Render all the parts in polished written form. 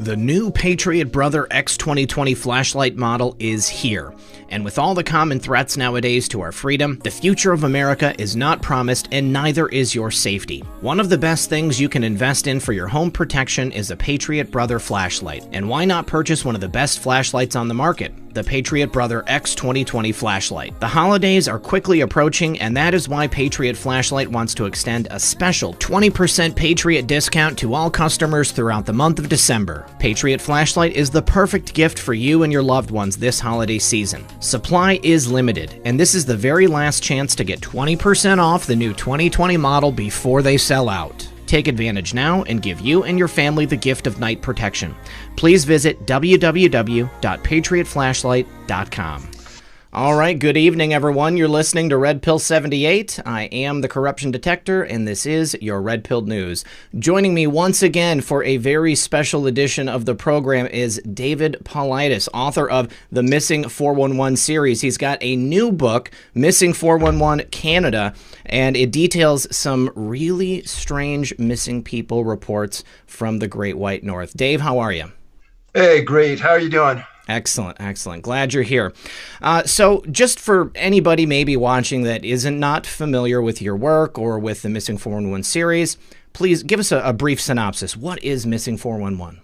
The new Patriot Brother X2020 flashlight model is here. And with all the common threats nowadays to our freedom, the future of America is not promised, and neither is your safety. One of the best things you can invest in for your home protection is a Patriot Brother flashlight. And why not purchase one of the best flashlights on the market? The Patriot Brother X2020 flashlight. The holidays are quickly approaching, and that is why Patriot Flashlight wants to extend a special 20% Patriot discount to all customers throughout the month of December. Patriot Flashlight is the perfect gift for you and your loved ones this holiday season. Supply is limited, and this is the very last chance to get 20% off the new 2020 model before they sell out. Take advantage now and give you and your family the gift of night protection. Please visit www.patriotflashlight.com. All right, good evening, everyone. You're listening to Red Pill 78. I am the Corruption Detector, and this is your Red Pill News. Joining me once again for a very special edition of the program is David Paulides, author of the Missing 411 series. He's got a new book, Missing 411 Canada, and it details some really strange missing people reports from the Great White North. Dave, how are you? Hey, great. How are you doing? Excellent, excellent. Glad you're here. So just for anybody maybe watching that isn't not familiar with your work or with the Missing 411 series, please give us a brief synopsis. What is Missing 411?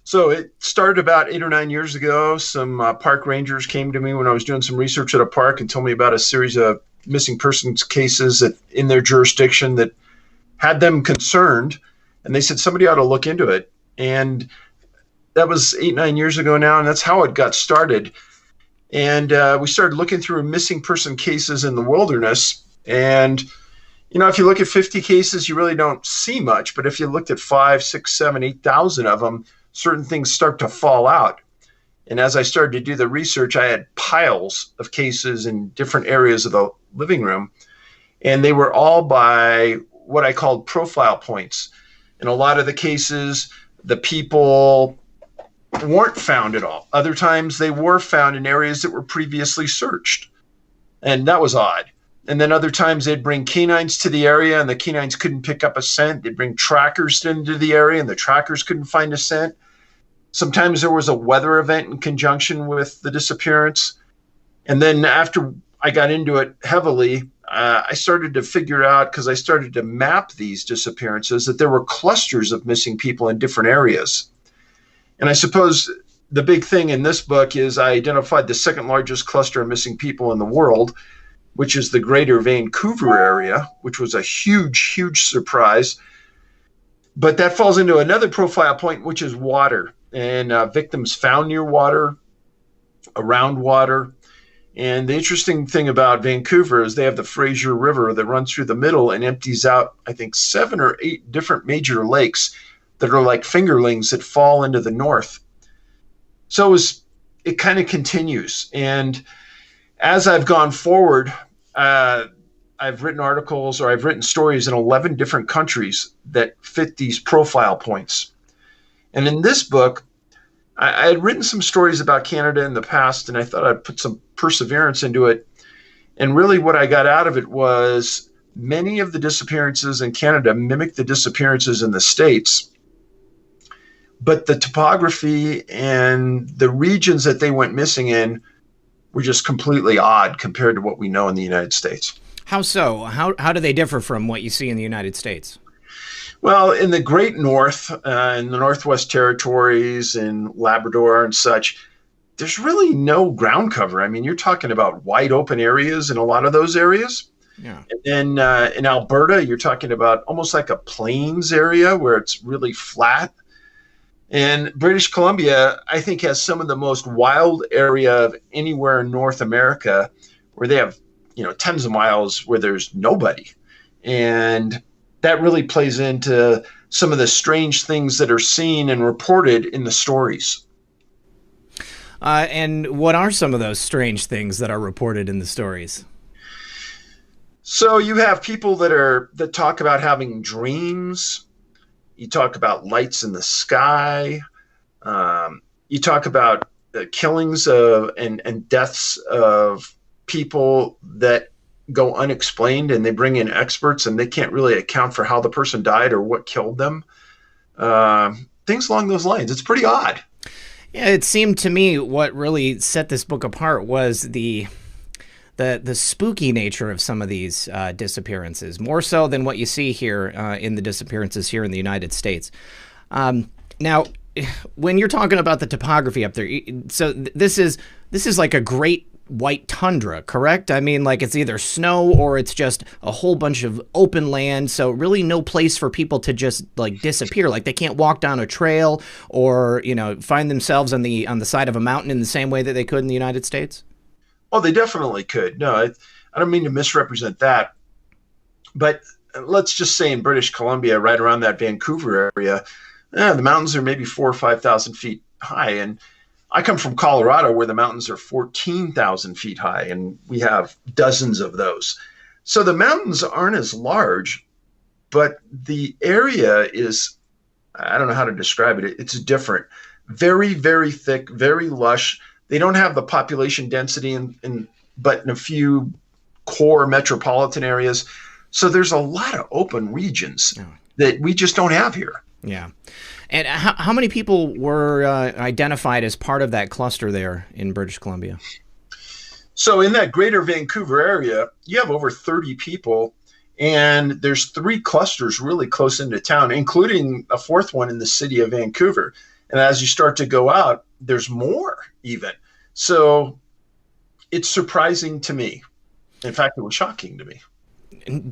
So it started about 8 or 9 years ago. Some park rangers came to me when I was doing some research at a park and told me about a series of missing persons cases in their jurisdiction that had them concerned. And they said somebody ought to look into it. And that was 8, 9 years ago now, and that's how it got started. And we started looking through missing person cases in the wilderness. And, you know, if you look at 50 cases, you really don't see much. But if you looked at 5, 6, 7, 8,000 of them, certain things start to fall out. And as I started to do the research, I had piles of cases in different areas of the living room. And they were all by what I called profile points. In a lot of the cases, the people weren't found at all. Other times they were found in areas that were previously searched. And that was odd. And then other times they'd bring canines to the area and the canines couldn't pick up a scent. They'd bring trackers into the area and the trackers couldn't find a scent. Sometimes there was a weather event in conjunction with the disappearance. And then after I got into it heavily, I started to figure out, because I started to map these disappearances, that there were clusters of missing people in different areas. And I suppose the big thing in this book is I identified the second largest cluster of missing people in the world, which is the greater Vancouver area, which was a huge, huge surprise. But that falls into another profile point, which is water, and victims found near water, around water. And the interesting thing about Vancouver is they have the Fraser River that runs through the middle and empties out, I think, 7 or 8 different major lakes that are like fingerlings that fall into the north. So it kind of continues. And as I've gone forward, I've written articles or I've written stories in 11 different countries that fit these profile points. And in this book, I had written some stories about Canada in the past, and I thought I'd put some perseverance into it. And really what I got out of it was many of the disappearances in Canada mimic the disappearances in the States. But the topography and the regions that they went missing in were just completely odd compared to what we know in the United States. How so? How do they differ from what you see in the United States? Well, in the Great North, in the Northwest Territories, in Labrador and such, there's really no ground cover. I mean, you're talking about wide open areas in a lot of those areas. Yeah. And then in Alberta, you're talking about almost like a plains area where it's really flat. And British Columbia, I think, has some of the most wild area of anywhere in North America, where they have, tens of miles where there's nobody. And that really plays into some of the strange things that are seen and reported in the stories. And what are some of those strange things that are reported in the stories? So you have people that talk about having dreams. You talk about lights in the sky. You talk about killings and deaths of people that go unexplained, and they bring in experts and they can't really account for how the person died or what killed them. things along those lines. It's pretty odd. Yeah, it seemed to me what really set this book apart was the spooky nature of some of these disappearances, more so than what you see here in the disappearances here in the United States. Now, when you're talking about the topography up there, so this is like a great white tundra, correct? I mean, like it's either snow or it's just a whole bunch of open land. So really no place for people to just like disappear. Like they can't walk down a trail or, find themselves on the side of a mountain in the same way that they could in the United States. Oh, they definitely could. No, I don't mean to misrepresent that. But let's just say in British Columbia, right around that Vancouver area, the mountains are maybe 4,000 or 5,000 feet high. And I come from Colorado where the mountains are 14,000 feet high, and we have dozens of those. So the mountains aren't as large, but the area is, I don't know how to describe it. It's different. Very, very thick, very lush. They don't have the population density but in a few core metropolitan areas. So there's a lot of open regions that we just don't have here. Yeah. And how many people were identified as part of that cluster there in British Columbia? So in that greater Vancouver area, you have over 30 people, and there's 3 clusters really close into town, including a 4th one in the city of Vancouver. And as you start to go out, there's more even. So it's surprising to me. In fact, it was shocking to me.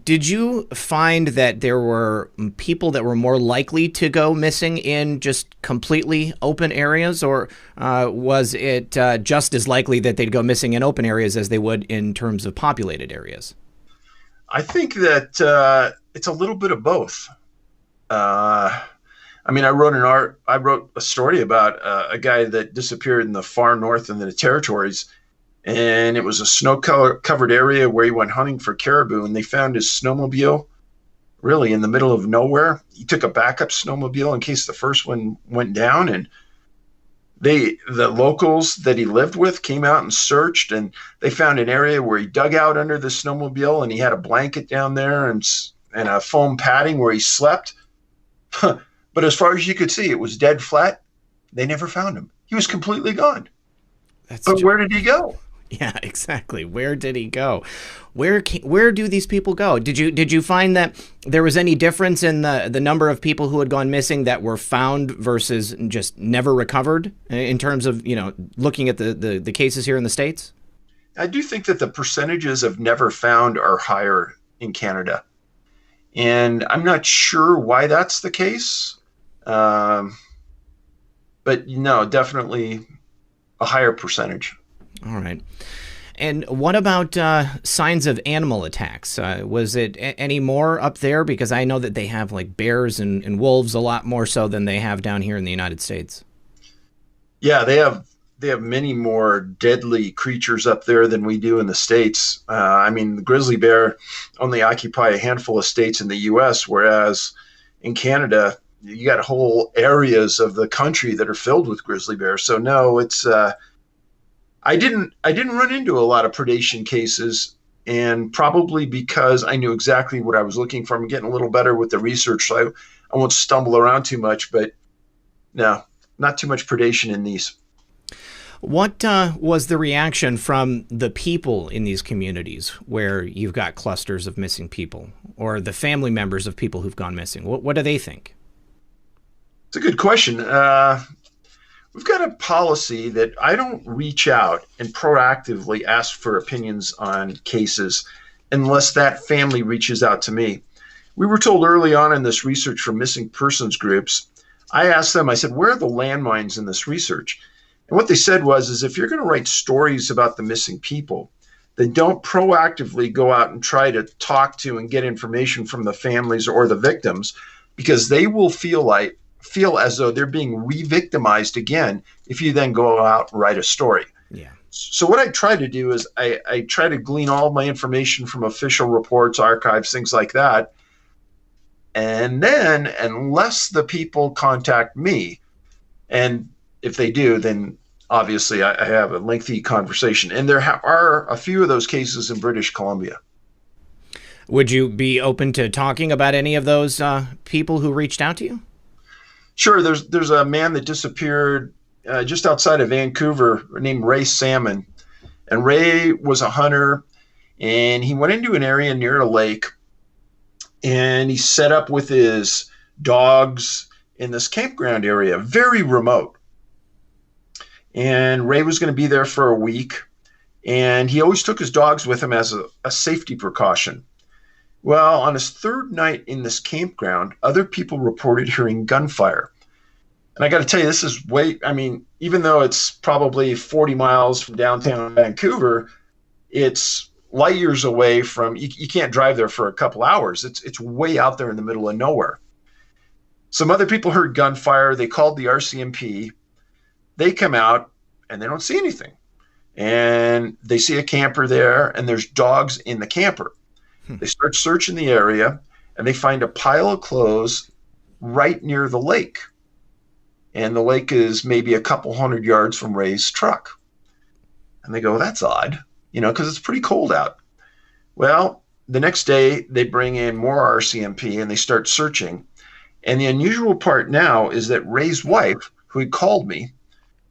Did you find that there were people that were more likely to go missing in just completely open areas, or was it just as likely that they'd go missing in open areas as they would in terms of populated areas? I think that it's a little bit of both. I wrote a story about a guy that disappeared in the far north in the territories. And it was a snow-covered area where he went hunting for caribou, and they found his snowmobile really in the middle of nowhere. He took a backup snowmobile in case the first one went down, and the locals that he lived with came out and searched, and they found an area where he dug out under the snowmobile, and he had a blanket down there and a foam padding where he slept. But as far as you could see, it was dead flat. They never found him. He was completely gone. But where did he go? Yeah, exactly. Where did he go? Where do these people go? Did you find that there was any difference in the number of people who had gone missing that were found versus just never recovered in terms of, looking at the cases here in the States? I do think that the percentages of never found are higher in Canada. And I'm not sure why that's the case. But no, definitely a higher percentage. All right. And what about signs of animal attacks? Was it any more up there? Because I know that they have like bears and wolves a lot more so than they have down here in the United States. Yeah, they have many more deadly creatures up there than we do in the States. The grizzly bear only occupy a handful of states in the U.S., whereas in Canada, you got whole areas of the country that are filled with grizzly bears. So no, it's I didn't run into a lot of predation cases, and probably because I knew exactly what I was looking for. I'm getting a little better with the research, so I won't stumble around too much. But no, not too much predation in these. What was the reaction from the people in these communities where you've got clusters of missing people, or the family members of people who've gone missing? What do they think? It's a good question. We've got a policy that I don't reach out and proactively ask for opinions on cases unless that family reaches out to me. We were told early on in this research from missing persons groups, I asked them, I said, where are the landmines in this research? And what they said is if you're going to write stories about the missing people, then don't proactively go out and try to talk to and get information from the families or the victims, because they will feel as though they're being re-victimized again if you then go out and write a story. Yeah. So what I try to do is I try to glean all my information from official reports, archives, things like that. And then unless the people contact me, and if they do, then obviously I have a lengthy conversation. And there are a few of those cases in British Columbia. Would you be open to talking about any of those people who reached out to you? Sure. There's a man that disappeared just outside of Vancouver named Ray Salmon, and Ray was a hunter, and he went into an area near a lake, and he set up with his dogs in this campground area, very remote. And Ray was going to be there for a week, and he always took his dogs with him as a safety precaution. Well, on his third night in this campground, other people reported hearing gunfire. And I got to tell you, this is even though it's probably 40 miles from downtown Vancouver, it's light years away from, you can't drive there for a couple hours. It's way out there in the middle of nowhere. Some other people heard gunfire. They called the RCMP. They come out and they don't see anything. And they see a camper there, and there's dogs in the camper. They start searching the area, and they find a pile of clothes right near the lake. And the lake is maybe a couple hundred yards from Ray's truck. And they go, that's odd, because it's pretty cold out. Well, the next day they bring in more RCMP and they start searching. And the unusual part now is that Ray's wife, who had called me,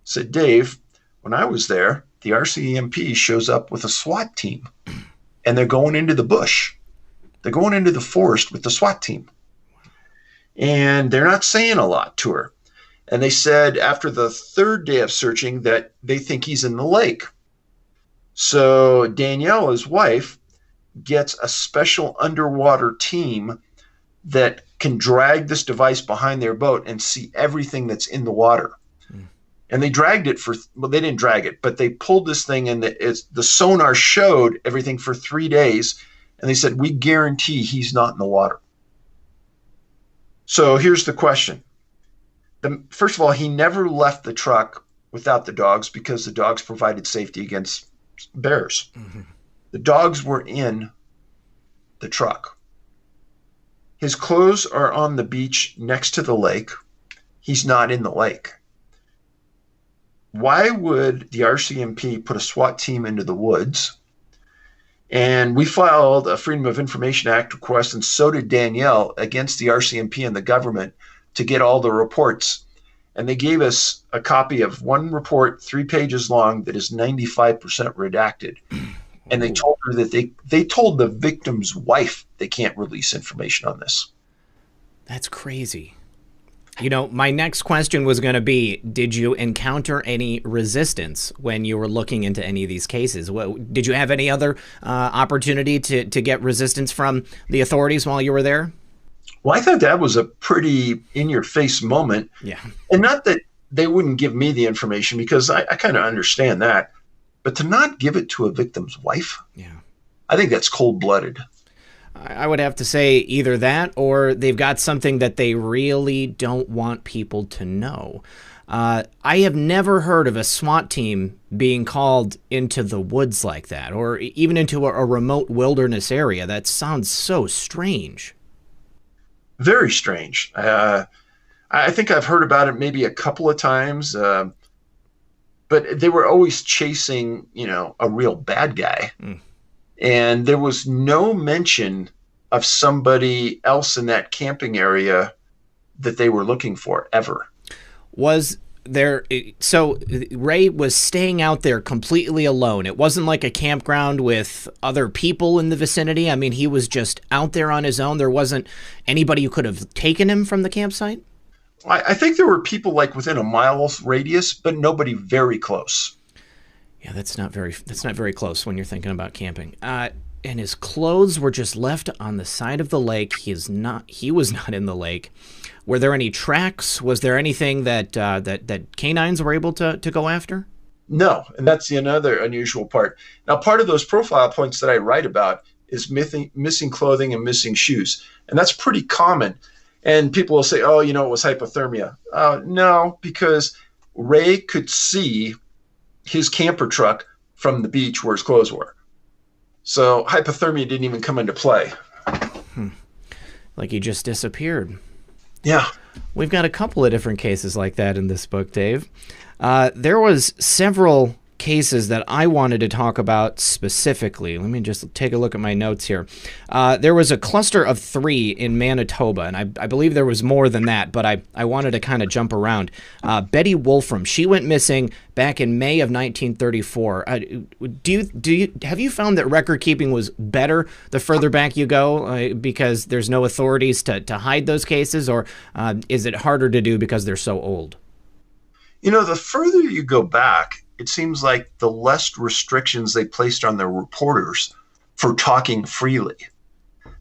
said, Dave, when I was there, the RCMP shows up with a SWAT team, and they're going into the bush. They're going into the forest with the SWAT team. And they're not saying a lot to her. And they said after the third day of searching that they think he's in the lake. So Danielle, his wife, gets a special underwater team that can drag this device behind their boat and see everything that's in the water. And they dragged it they didn't drag it, but they pulled this thing, and the sonar showed everything for 3 days. And they said, we guarantee he's not in the water. So here's the question. First of all, he never left the truck without the dogs because the dogs provided safety against bears. Mm-hmm. The dogs were in the truck. His clothes are on the beach next to the lake. He's not in the lake. Why would the RCMP put a SWAT team into the woods? And we filed a Freedom of Information Act request, and so did Danielle, against the RCMP and the government to get all the reports. And they gave us a copy of one report, 3 pages long, that is 95% redacted. And they told her that they told the victim's wife they can't release information on this. That's crazy. My next question was going to be, did you encounter any resistance when you were looking into any of these cases? Did you have any other opportunity to get resistance from the authorities while you were there? Well, I thought that was a pretty in-your-face moment. Yeah. And not that they wouldn't give me the information, because I kind of understand that. But to not give it to a victim's wife, yeah, I think that's cold-blooded. I would have to say either that, or they've got something that they really don't want people to know. I have never heard of a SWAT team being called into the woods like that, or even into a remote wilderness area. That sounds so strange. Very strange. I think I've heard about it maybe a couple of times, but they were always chasing, a real bad guy. Mm. And there was no mention of somebody else in that camping area that they were looking for, ever. Was there, so Ray was staying out there completely alone. It wasn't like a campground with other people in the vicinity. I mean, he was just out there on his own. There wasn't anybody who could have taken him from the campsite? I think there were people like within a mile radius, but nobody very close. Yeah, that's not very close when you're thinking about camping. And his clothes were just left on the side of the lake. He was not in the lake. Were there any tracks? Was there anything that canines were able to go after? No, and that's another unusual part. Now, part of those profile points that I write about is missing clothing and missing shoes, and that's pretty common. And people will say, "Oh, it was hypothermia." No, because Ray could see his camper truck from the beach where his clothes were. So hypothermia didn't even come into play. Like he just disappeared. Yeah. We've got a couple of different cases like that in this book, Dave. There was several cases that I wanted to talk about specifically. Let me just take a look at my notes here. There was a cluster of 3 in Manitoba, and I believe there was more than that, but I wanted to kind of jump around. Betty Wolfram, she went missing back in May of 1934. Have you found that record keeping was better the further back you go because there's no authorities to hide those cases, or is it harder to do because they're so old? The further you go back, it seems like the less restrictions they placed on their reporters for talking freely.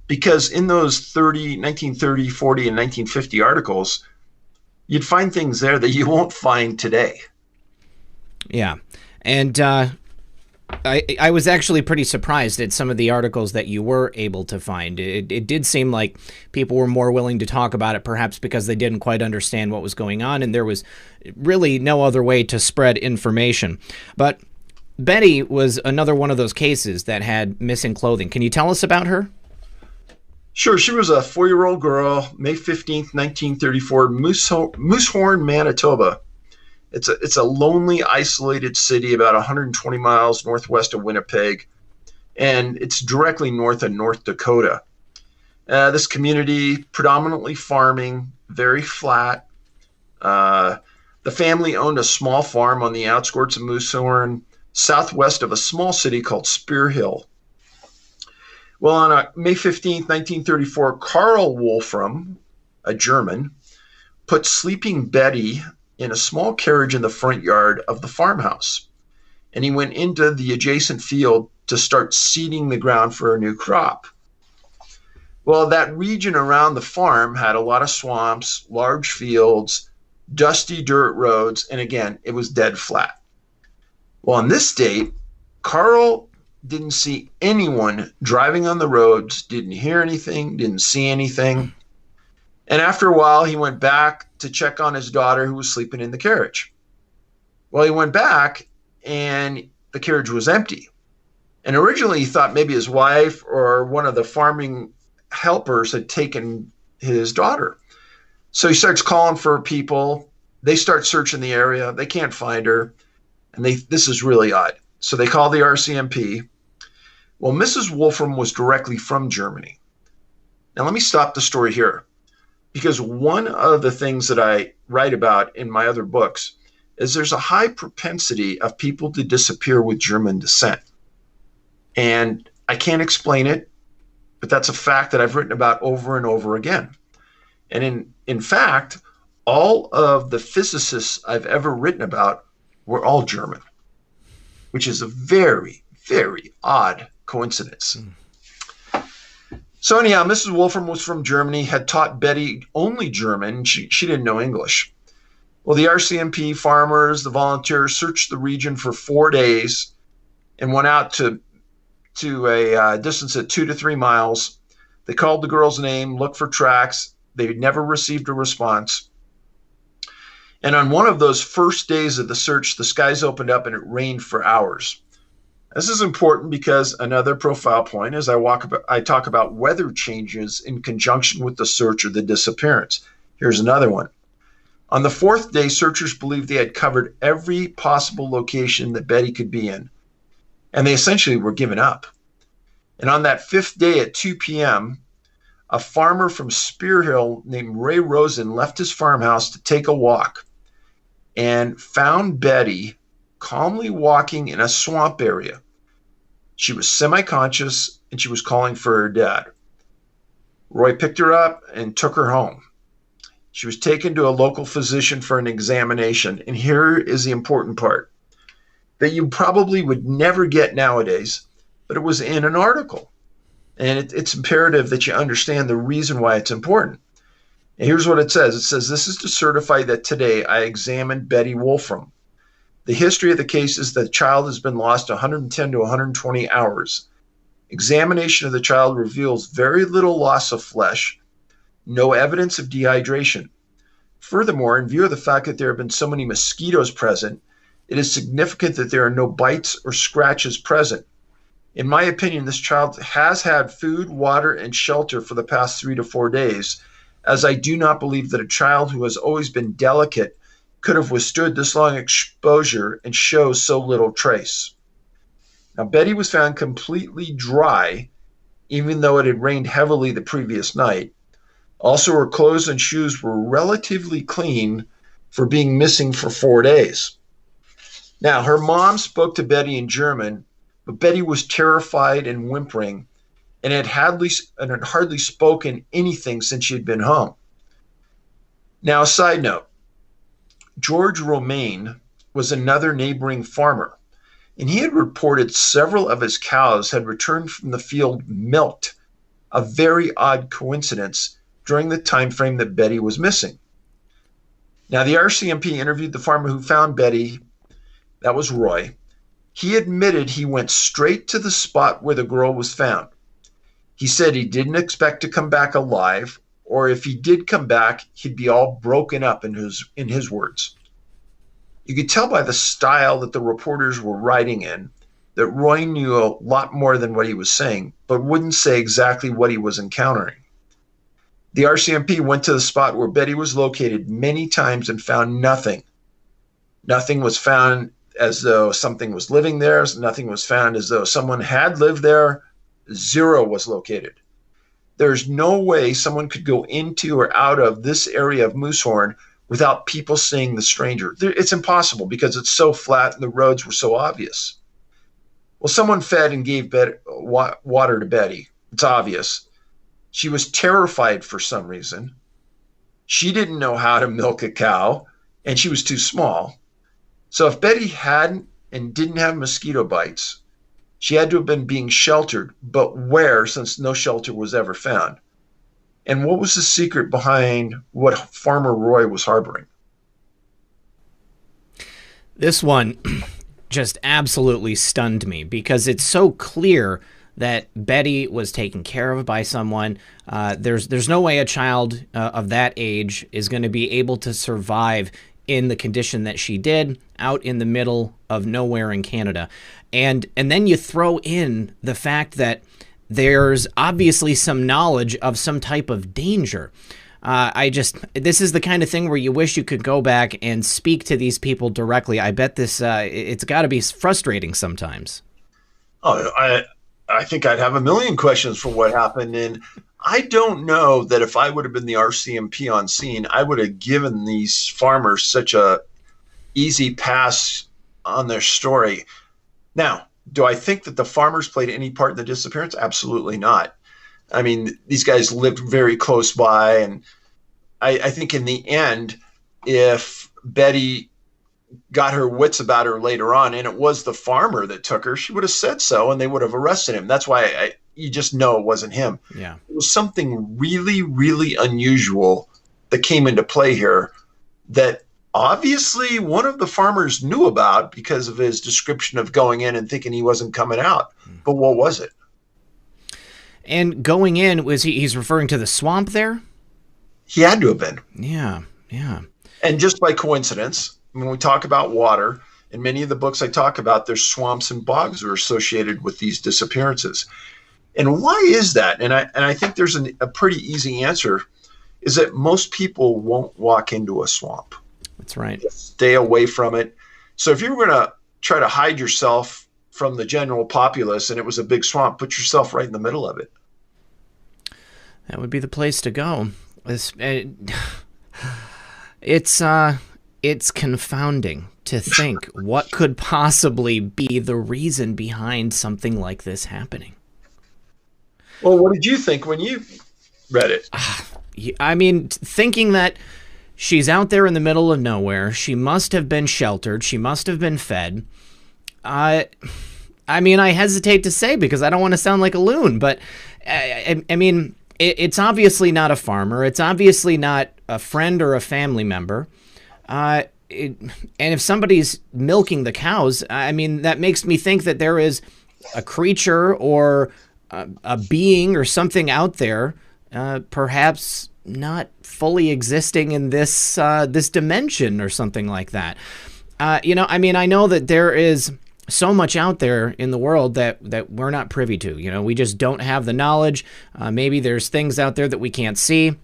Because in those 1930, 40, and 1950 articles, you'd find things there that you won't find today. Yeah. And I was actually pretty surprised at some of the articles that you were able to find. It did seem like people were more willing to talk about it, perhaps because they didn't quite understand what was going on, and there was really no other way to spread information. But Betty was another one of those cases that had missing clothing. Can you tell us about her? Sure. She was a 4-year-old girl, May 15th, 1934, Moosehorn, Manitoba. It's a lonely, isolated city about 120 miles northwest of Winnipeg, and it's directly north of North Dakota. This community, predominantly farming, very flat. The family owned a small farm on the outskirts of Moosehorn, southwest of a small city called Spear Hill. Well, on May 15th, 1934, Karl Wolfram, a German, put sleeping Betty in a small carriage in the front yard of the farmhouse. And he went into the adjacent field to start seeding the ground for a new crop. Well, that region around the farm had a lot of swamps, large fields, dusty dirt roads, and again, it was dead flat. Well, on this date, Karl didn't see anyone driving on the roads, didn't hear anything, didn't see anything. And after a while, he went back to check on his daughter who was sleeping in the carriage. Well, he went back and the carriage was empty. And originally he thought maybe his wife or one of the farming helpers had taken his daughter. So he starts calling for people. They start searching the area. They can't find her. And this is really odd. So they call the RCMP. Well, Mrs. Wolfram was directly from Germany. Now let me stop the story here, because one of the things that I write about in my other books is there's a high propensity of people to disappear with German descent. And I can't explain it, but that's a fact that I've written about over and over again. And in fact, all of the physicists I've ever written about were all German, which is a very, very odd coincidence. So anyhow, Mrs. Wolfram was from Germany, had taught Betty only German. She didn't know English. Well, the RCMP, farmers, the volunteers searched the region for 4 days and went out to a distance of 2 to 3 miles. They called the girl's name, looked for tracks. They never received a response. And on one of those first days of the search, the skies opened up and it rained for hours. This is important because another profile point is I talk about weather changes in conjunction with the search or the disappearance. Here's another one. On the 4th day, searchers believed they had covered every possible location that Betty could be in, and they essentially were giving up. And on that 5th day at 2 p.m., a farmer from Spear Hill named Ray Rosen left his farmhouse to take a walk and found Betty calmly walking in a swamp area. She was semi-conscious and she was calling for her dad. Roy picked her up and took her home. She was taken to a local physician for an examination. And here is the important part that you probably would never get nowadays, but it was in an article. And it's imperative that you understand the reason why it's important. And here's what it says. It says, "This is to certify that today I examined Betty Wolfram. The history of the case is that the child has been lost 110 to 120 hours. Examination of the child reveals very little loss of flesh, no evidence of dehydration. Furthermore, in view of the fact that there have been so many mosquitoes present, it is significant that there are no bites or scratches present. In my opinion, this child has had food, water, and shelter for the past 3 to 4 days, as I do not believe that a child who has always been delicate could have withstood this long exposure and shows so little trace. Now, Betty was found completely dry, even though it had rained heavily the previous night. Also, her clothes and shoes were relatively clean for being missing for 4 days. Now, her mom spoke to Betty in German, but Betty was terrified and whimpering and had hardly spoken anything since she had been home. Now, a side note, George Romaine was another neighboring farmer, and he had reported several of his cows had returned from the field milked, a very odd coincidence during the time frame that Betty was missing. Now, the RCMP interviewed the farmer who found Betty. That was Roy. He admitted he went straight to the spot where the girl was found. He said he didn't expect to come back alive, or if he did come back, he'd be all broken up, in his words. You could tell by the style that the reporters were writing in that Roy knew a lot more than what he was saying, but wouldn't say exactly what he was encountering. The RCMP went to the spot where Betty was located many times and found nothing. Nothing was found as though something was living there. Nothing was found as though someone had lived there. Zero was located. There's no way someone could go into or out of this area of Moosehorn without people seeing the stranger. It's impossible because it's so flat and the roads were so obvious. Well, someone fed and gave water to Betty. It's obvious. She was terrified for some reason. She didn't know how to milk a cow, and she was too small. So if Betty hadn't and didn't have mosquito bites, she had to have been being sheltered, but where, since no shelter was ever found? And what was the secret behind what Farmer Roy was harboring? This one just absolutely stunned me because it's so clear that Betty was taken care of by someone. There's no way a child of that age is going to be able to survive in the condition that she did out in the middle of nowhere in Canada. And then you throw in the fact that there's obviously some knowledge of some type of danger. This is the kind of thing where you wish you could go back and speak to these people directly. I bet it's got to be frustrating sometimes. Oh, I think I'd have a million questions for what happened. And I don't know that if I would have been the RCMP on scene, I would have given these farmers such a easy pass on their story. Now, do I think that the farmers played any part in the disappearance? Absolutely not. I mean, these guys lived very close by. And I think in the end, if Betty got her wits about her later on, and it was the farmer that took her, she would have said so, and they would have arrested him. That's why you just know it wasn't him. Yeah. It was something really, really unusual that came into play here that obviously one of the farmers knew about because of his description of going in and thinking he wasn't coming out. But what was it? And going in, he's referring to the swamp there? He had to have been. Yeah. And just by coincidence, when we talk about water, in many of the books I talk about, there's swamps and bogs that are associated with these disappearances. And why is that? And I think there's a pretty easy answer, is that most people won't walk into a swamp. That's right. Stay away from it. So if you were going to try to hide yourself from the general populace and it was a big swamp, put yourself right in the middle of it. That would be the place to go. It's confounding to think what could possibly be the reason behind something like this happening. Well, what did you think when you read it? I mean, thinking that she's out there in the middle of nowhere, she must have been sheltered, she must have been fed. I mean, I hesitate to say because I don't want to sound like a loon, but I mean, it's obviously not a farmer. It's obviously not a friend or a family member. And if somebody's milking the cows, I mean, that makes me think that there is a creature or a being or something out there, perhaps not fully existing in this dimension or something like that. I mean, I know that there is so much out there in the world that we're not privy to. We just don't have the knowledge. Maybe there's things out there that we can't see.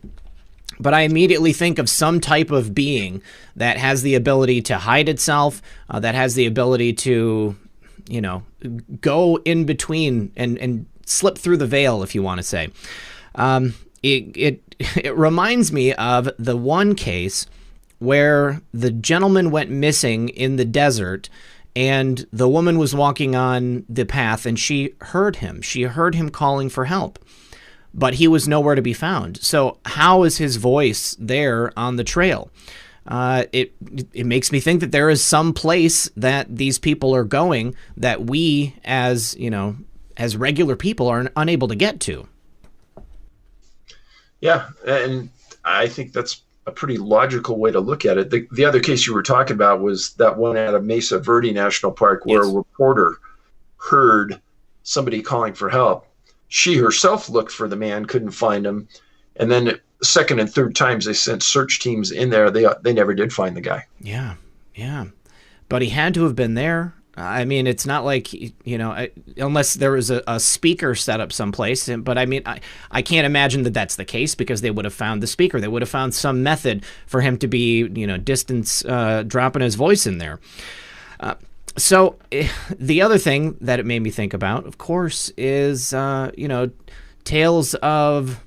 But I immediately think of some type of being that has the ability to hide itself, that has the ability to, go in between and slip through the veil, if you want to say. It reminds me of the one case where the gentleman went missing in the desert, and the woman was walking on the path, and she heard him. She heard him calling for help, but he was nowhere to be found. So how is his voice there on the trail? It makes me think that there is some place that these people are going that we, as regular people, are unable to get to. Yeah, and I think that's a pretty logical way to look at it. The other case you were talking about was that one out of Mesa Verde National Park where Yes. a reporter heard somebody calling for help. She herself looked for the man, couldn't find him, and then the second and third times they sent search teams in there, they never did find the guy. Yeah, but he had to have been there. I mean, it's not like, unless there was a speaker set up someplace. But I mean, I can't imagine that that's the case, because they would have found the speaker. They would have found some method for him to be, distance, dropping his voice in there. So the other thing that it made me think about, of course, is, tales of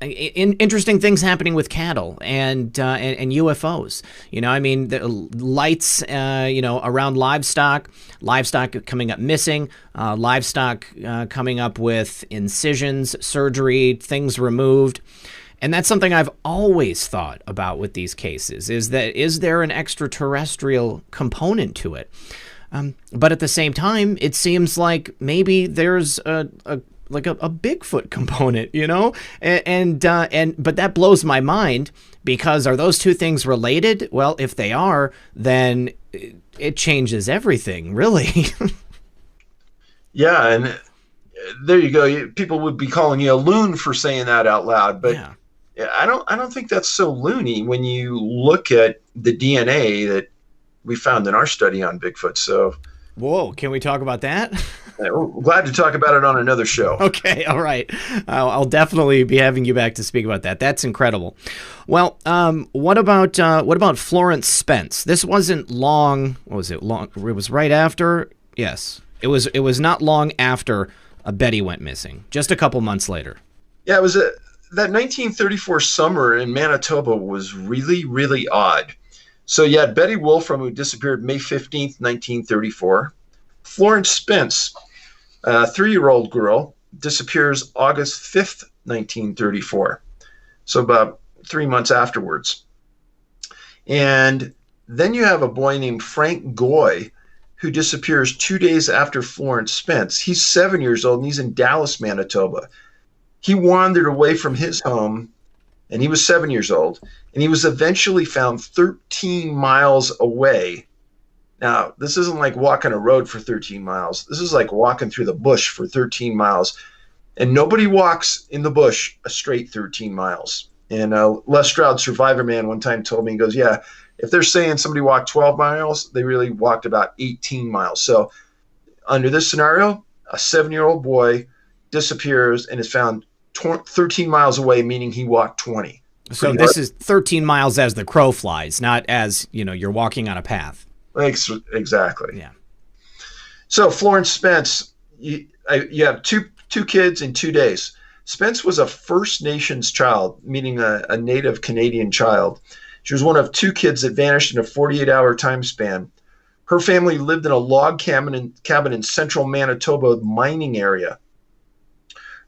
interesting things happening with cattle and UFOs. I mean, the lights, around livestock coming up missing, livestock coming up with incisions, surgery, things removed. And that's something I've always thought about with these cases, is there an extraterrestrial component to it? But at the same time, it seems like maybe there's a Bigfoot component, but that blows my mind, because are those two things related? Well, if they are, then it changes everything, really. Yeah, and there you go. People would be calling you a loon for saying that out loud, but Yeah. I don't think that's so loony when you look at the DNA that we found in our study on Bigfoot. So, Whoa, can we talk about that? we're glad to talk about it on another show. Okay, all right. I'll definitely be having you back to speak about that. That's incredible. Well, what about Florence Spence? This wasn't long. What was it? Long. It was right after. Yes, it was. It was not long after Betty went missing. Just a couple months later. Yeah, that 1934 summer in Manitoba was really, really odd. So you had Betty Wolfram, who disappeared May 15th, 1934. Florence Spence, a 3-year-old girl, disappears August 5th, 1934. So about 3 months afterwards. And then you have a boy named Frank Goy, who disappears 2 days after Florence Spence. He's 7 years old, and he's in Dallas, Manitoba. He wandered away from his home, and he was 7 years old, and he was eventually found 13 miles away. Now, this isn't like walking a road for 13 miles. This is like walking through the bush for 13 miles. And nobody walks in the bush a straight 13 miles. And Les Stroud, Survivor Man, one time told me, he goes, yeah, if they're saying somebody walked 12 miles, they really walked about 18 miles. So under this scenario, a 7-year-old boy disappears and is found 13 miles away, meaning he walked 20. So this is 13 miles as the crow flies, not as, you're walking on a path. Exactly. Yeah. So Florence Spence, you have two kids in 2 days. Spence was a First Nations child, meaning a Native Canadian child. She was one of 2 kids that vanished in a 48-hour time span. Her family lived in a log cabin in central Manitoba mining area.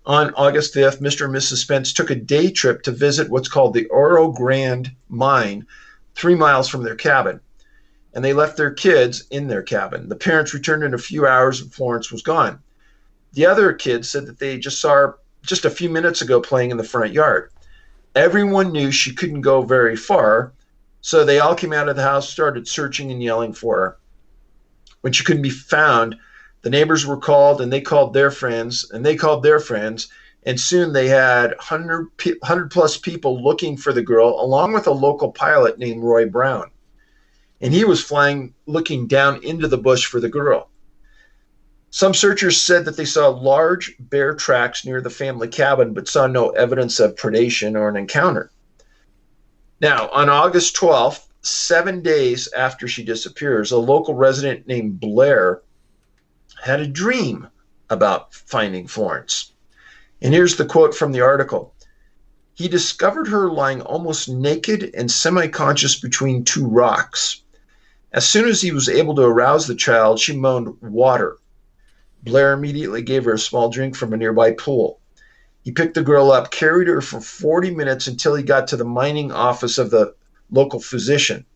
On August 5th, Mr. and Mrs. Spence took a day trip to visit what's called the Oro Grande mine, 3 miles from their cabin. And they left their kids in their cabin. The parents returned in a few hours and Florence was gone. The other kids said that they just saw her just a few minutes ago playing in the front yard. Everyone knew she couldn't go very far, so they all came out of the house, started searching and yelling for her. When she couldn't be found, the neighbors were called, and they called their friends, and they called their friends, and soon they had 100 plus people looking for the girl, along with a local pilot named Roy Brown. And he was flying, looking down into the bush for the girl. Some searchers said that they saw large bear tracks near the family cabin, but saw no evidence of predation or an encounter. Now, on August 12th, 7 days after she disappears, a local resident named Blair had a dream about finding Florence. And here's the quote from the article. He discovered her lying almost naked and semi-conscious between two rocks. As soon as he was able to arouse the child, she moaned, "Water." Blair immediately gave her a small drink from a nearby pool. He picked the girl up, carried her for 40 minutes until he got to the mining office of the local physician.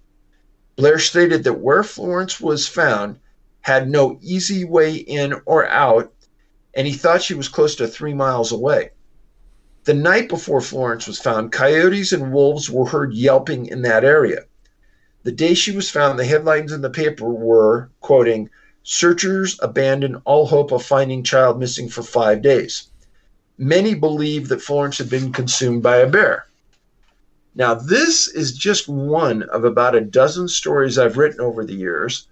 Blair stated that where Florence was found had no easy way in or out, and he thought she was close to 3 miles away. The night before Florence was found, coyotes and wolves were heard yelping in that area. The day she was found, the headlines in the paper were, quoting, "Searchers abandon all hope of finding child missing for 5 days." Many believe that Florence had been consumed by a bear. Now, this is just one of about a dozen stories I've written over the years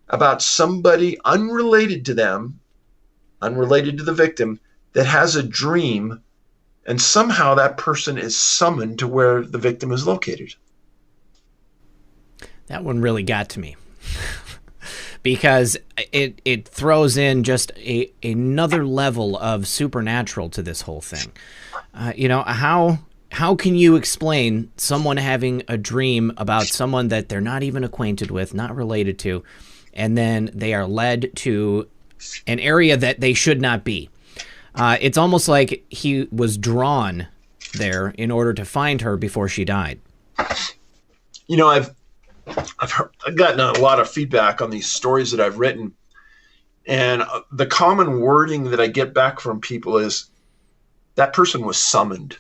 about somebody unrelated to them, unrelated to the victim, that has a dream, and somehow that person is summoned to where the victim is located. That one really got to me. Because it throws in just another level of supernatural to this whole thing. How can you explain someone having a dream about someone that they're not even acquainted with, not related to, and then they are led to an area that they should not be? It's almost like he was drawn there in order to find her before she died. You know, I've gotten a lot of feedback on these stories that I've written, and the common wording that I get back from people is that person was summoned.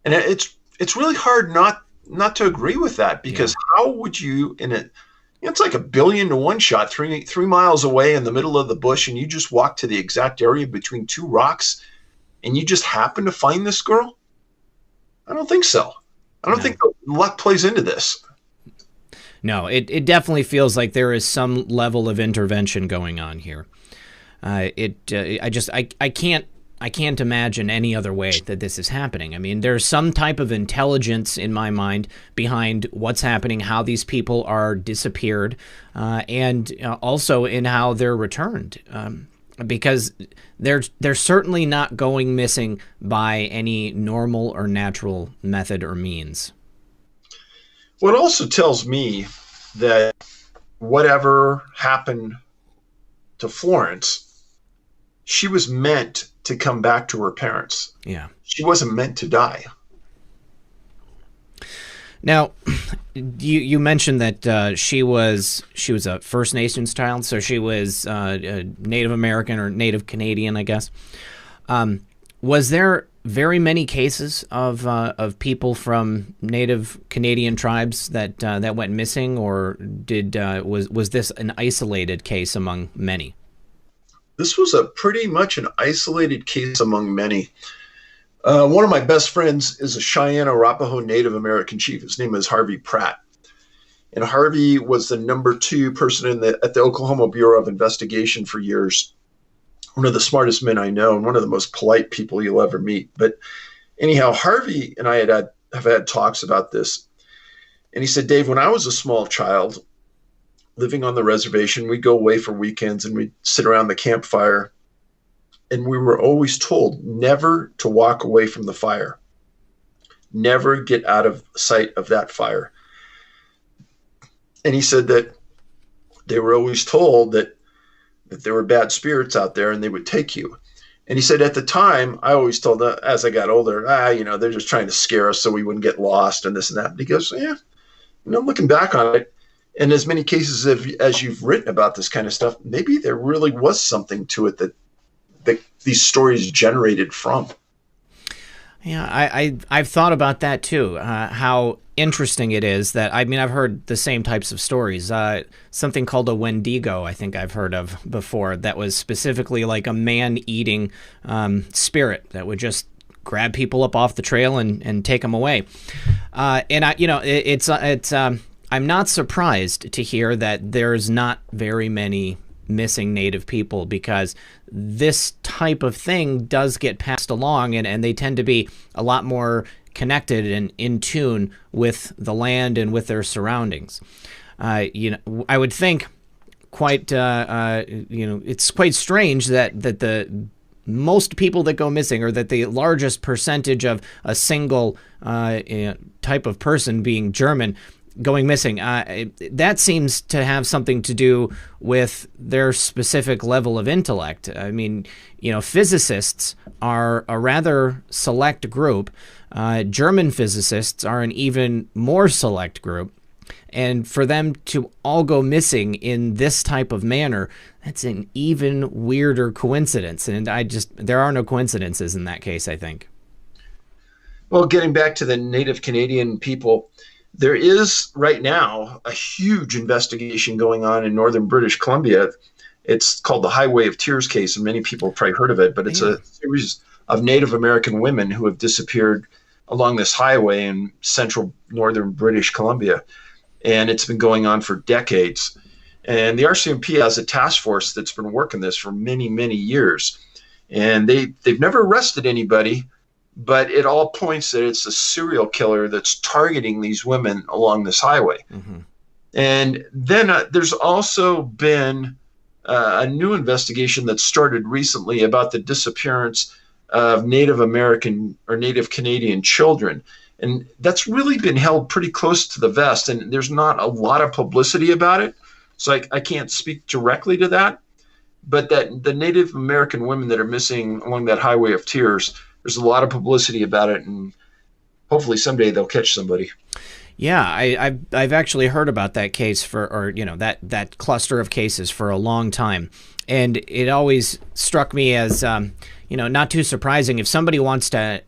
And it's really hard not to agree with that, because how would you it's like 1,000,000,000 to 1 shot, three miles away in the middle of the bush, and you just walk to the exact area between two rocks and you just happen to find this girl? I don't think so. I don't think luck plays into this. No, it definitely feels like there is some level of intervention going on here. I can't imagine any other way that this is happening. I mean, there's some type of intelligence in my mind behind what's happening, how these people are disappeared, and also in how they're returned. Because they're certainly not going missing by any normal or natural method or means. Well, it also tells me that whatever happened to Florence, she was meant to come back to her parents. Yeah. She wasn't meant to die. Now, you mentioned that she was a First Nations child, so she was Native American or Native Canadian, I guess. Was there very many cases of people from Native Canadian tribes that went missing, or was this an isolated case among many? This was a pretty much an isolated case among many. One of my best friends is a Cheyenne Arapaho Native American chief. His name is Harvey Pratt. And Harvey was the number 2 person at the Oklahoma Bureau of Investigation for years. One of the smartest men I know and one of the most polite people you'll ever meet. But anyhow, Harvey and I have had talks about this. And he said, "Dave, when I was a small child living on the reservation, we'd go away for weekends and we'd sit around the campfire. And we were always told never to walk away from the fire. Never get out of sight of that fire." And he said that they were always told that there were bad spirits out there and they would take you. And he said, at the time, I always told them, as I got older, they're just trying to scare us so we wouldn't get lost and this and that. But he goes, looking back on it, in as many cases as you've written about this kind of stuff, maybe there really was something to it that these stories generated from. Yeah, I've thought about that too. How interesting it is that I've heard the same types of stories. Something called a Wendigo, I think I've heard of before. That was specifically like a man-eating spirit that would just grab people up off the trail and take them away. I'm not surprised to hear that there's not very many missing Native people, because this type of thing does get passed along, and they tend to be a lot more connected and in tune with the land and with their surroundings. I would think it's quite strange that the most people that go missing, or that the largest percentage of a single type of person being German going missing, that seems to have something to do with their specific level of intellect. I mean, physicists are a rather select group. German physicists are an even more select group. And for them to all go missing in this type of manner, that's an even weirder coincidence. And there are no coincidences in that case, I think. Well, getting back to the Native Canadian people, there is right now a huge investigation going on in northern British Columbia. It's called the Highway of Tears case, and many people have probably heard of it, but it's a series of Native American women who have disappeared along this highway in central northern British Columbia. And it's been going on for decades. And the RCMP has a task force that's been working this for many, many years. And they've never arrested anybody, but it all points that it's a serial killer that's targeting these women along this highway. Mm-hmm. And then there's also been a new investigation that started recently about the disappearance of Native American or Native Canadian children. And that's really been held pretty close to the vest, and there's not a lot of publicity about it. So I can't speak directly to that. But that the Native American women that are missing along that Highway of Tears, there's a lot of publicity about it, and hopefully someday they'll catch somebody. Yeah, I've actually heard about that case that cluster of cases for a long time. And it always struck me as, not too surprising. If somebody wants to,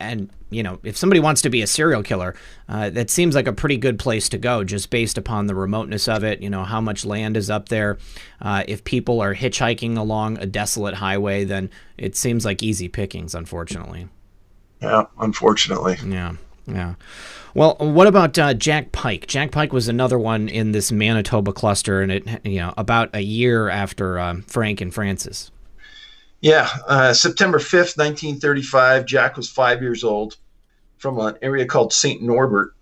if somebody wants to be a serial killer, that seems like a pretty good place to go, just based upon the remoteness of it, how much land is up there. If people are hitchhiking along a desolate highway, then it seems like easy pickings, unfortunately. Yeah, unfortunately. Yeah. Well, what about Jack Pike? Jack Pike was another one in this Manitoba cluster, and it, about a year after Frank and Francis. Yeah, September 5th, 1935, Jack was 5 years old from an area called St. Norbert.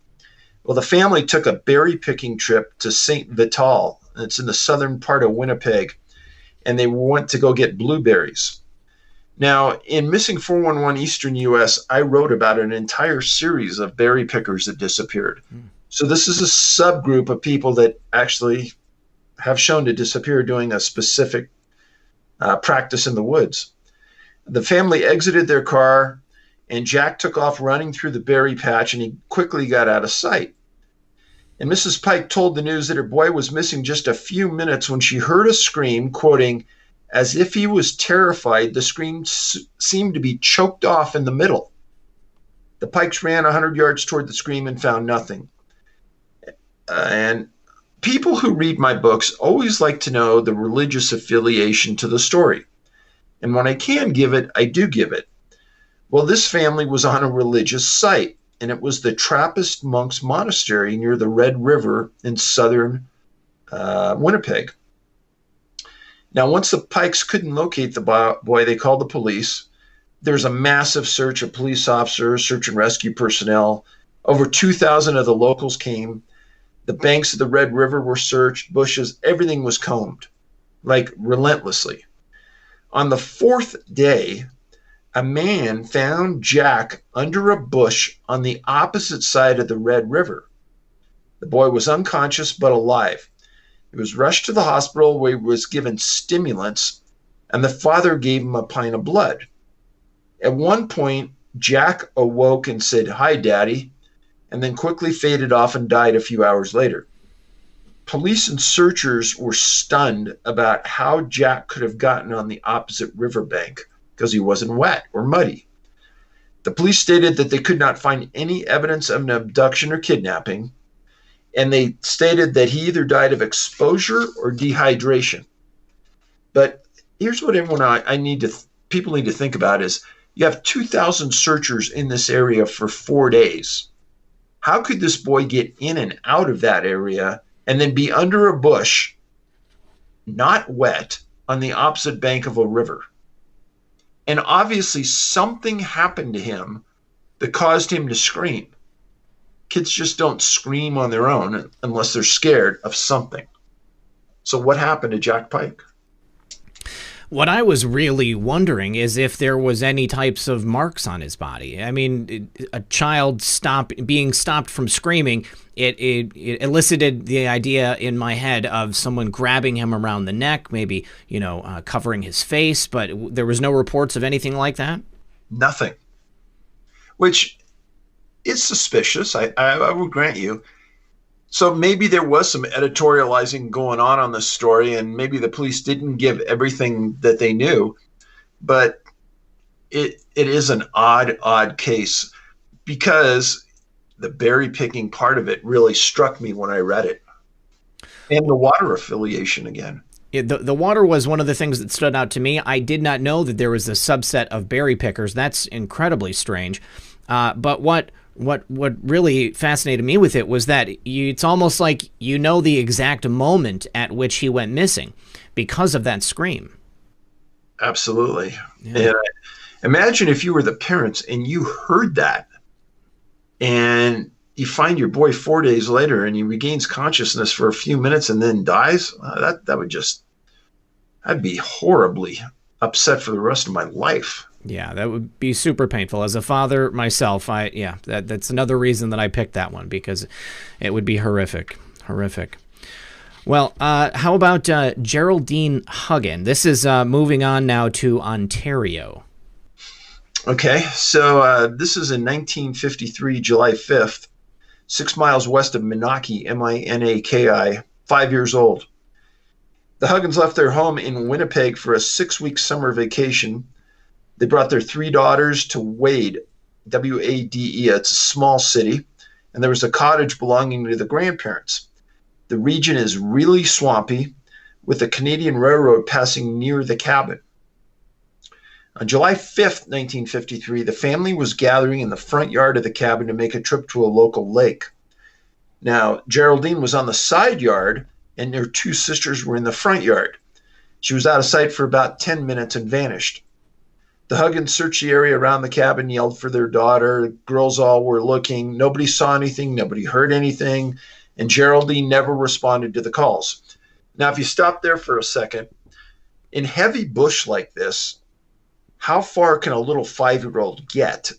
Well, the family took a berry picking trip to St. Vital. It's in the southern part of Winnipeg, and they went to go get blueberries. Now, in Missing 411 Eastern U.S., I wrote about an entire series of berry pickers that disappeared. So this is a subgroup of people that actually have shown to disappear doing a specific practice in the woods. The family exited their car, and Jack took off running through the berry patch, and he quickly got out of sight. And Mrs. Pike told the news that her boy was missing just a few minutes when she heard a scream, quoting, "As if he was terrified, the scream seemed to be choked off in the middle." The Pikes ran 100 yards toward the scream and found nothing. And people who read my books always like to know the religious affiliation to the story. And when I can give it, I do give it. Well, this family was on a religious site, and it was the Trappist monks' monastery near the Red River in southern Winnipeg. Now, once the Pikes couldn't locate the boy, they called the police. There's a massive search of police officers, search and rescue personnel. Over 2,000 of the locals came. The banks of the Red River were searched, bushes, everything was combed, like relentlessly. On the fourth day, a man found Jack under a bush on the opposite side of the Red River. The boy was unconscious but alive. He was rushed to the hospital where he was given stimulants, and the father gave him a pint of blood. At one point, Jack awoke and said, "Hi, Daddy," and then quickly faded off and died a few hours later. Police and searchers were stunned about how Jack could have gotten on the opposite riverbank because he wasn't wet or muddy. The police stated that they could not find any evidence of an abduction or kidnapping, and they stated that he either died of exposure or dehydration. But here's what people need to think about is you have 2,000 searchers in this area for 4 days. How could this boy get in and out of that area and then be under a bush, not wet, on the opposite bank of a river? And obviously something happened to him that caused him to scream. Kids just don't scream on their own unless they're scared of something. So what happened to Jack Pike? What I was really wondering is if there was any types of marks on his body. I mean, a child being stopped from screaming, it elicited the idea in my head of someone grabbing him around the neck, maybe, covering his face, but there was no reports of anything like that? Nothing. Which is suspicious, I would grant you. So maybe there was some editorializing going on this story, and maybe the police didn't give everything that they knew. But it is an odd case, because the berry picking part of it really struck me when I read it. And the water affiliation again. The water was one of the things that stood out to me. I did not know that there was a subset of berry pickers. That's incredibly strange. But what really fascinated me with it was that it's almost like the exact moment at which he went missing because of that scream. Absolutely. Yeah. And imagine if you were the parents and you heard that, and you find your boy 4 days later and he regains consciousness for a few minutes and then dies. I'd be horribly upset for the rest of my life. Yeah, that would be super painful. As a father myself, that's another reason that I picked that one, because it would be horrific. Well, how about Geraldine Huggin? This is moving on now to Ontario. Okay, so this is in 1953, July 5th, 6 miles west of Minaki, Minaki, 5 years old. The Huggins left their home in Winnipeg for a 6-week summer vacation. They brought their 3 daughters to Wade, W-A-D-E. It's a small city, and there was a cottage belonging to the grandparents. The region is really swampy, with the Canadian Railroad passing near the cabin. On July 5th, 1953, the family was gathering in the front yard of the cabin to make a trip to a local lake. Now, Geraldine was on the side yard, and their 2 sisters were in the front yard. She was out of sight for about 10 minutes and vanished. The Huggins searched the area around the cabin, yelled for their daughter. The girls all were looking. Nobody saw anything. Nobody heard anything. And Geraldine never responded to the calls. Now, if you stop there for a second, in heavy bush like this, how far can a little 5-year-old get?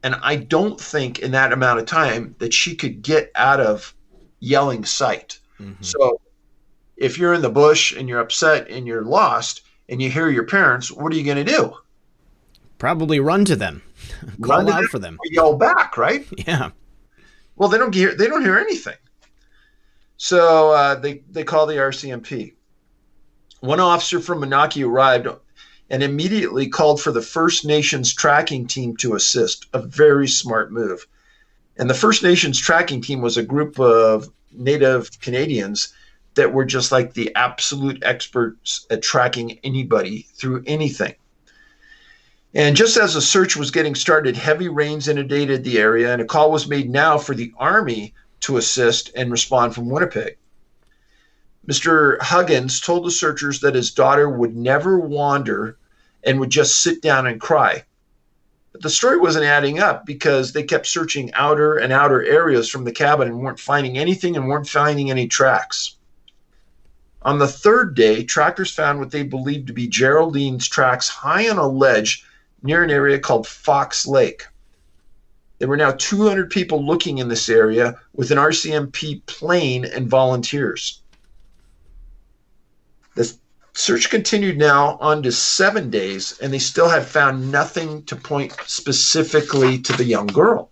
And I don't think in that amount of time that she could get out of yelling sight. Mm-hmm. So if you're in the bush and you're upset and you're lost and you hear your parents, what are you going to do? Probably run to them, call out for them, yell back, right? Yeah. Well, they don't hear anything. So they call the RCMP. One officer from Minaki arrived and immediately called for the First Nations tracking team to assist. A very smart move. And the First Nations tracking team was a group of Native Canadians that were just like the absolute experts at tracking anybody through anything. And just as the search was getting started, heavy rains inundated the area, and a call was made now for the Army to assist and respond from Winnipeg. Mr. Huggins told the searchers that his daughter would never wander and would just sit down and cry. But the story wasn't adding up, because they kept searching outer and outer areas from the cabin and weren't finding anything and weren't finding any tracks. On the 3rd day, trackers found what they believed to be Geraldine's tracks high on a ledge near an area called Fox Lake. There were now 200 people looking in this area, with an RCMP plane and volunteers. The search continued now on to 7 days, and they still had found nothing to point specifically to the young girl.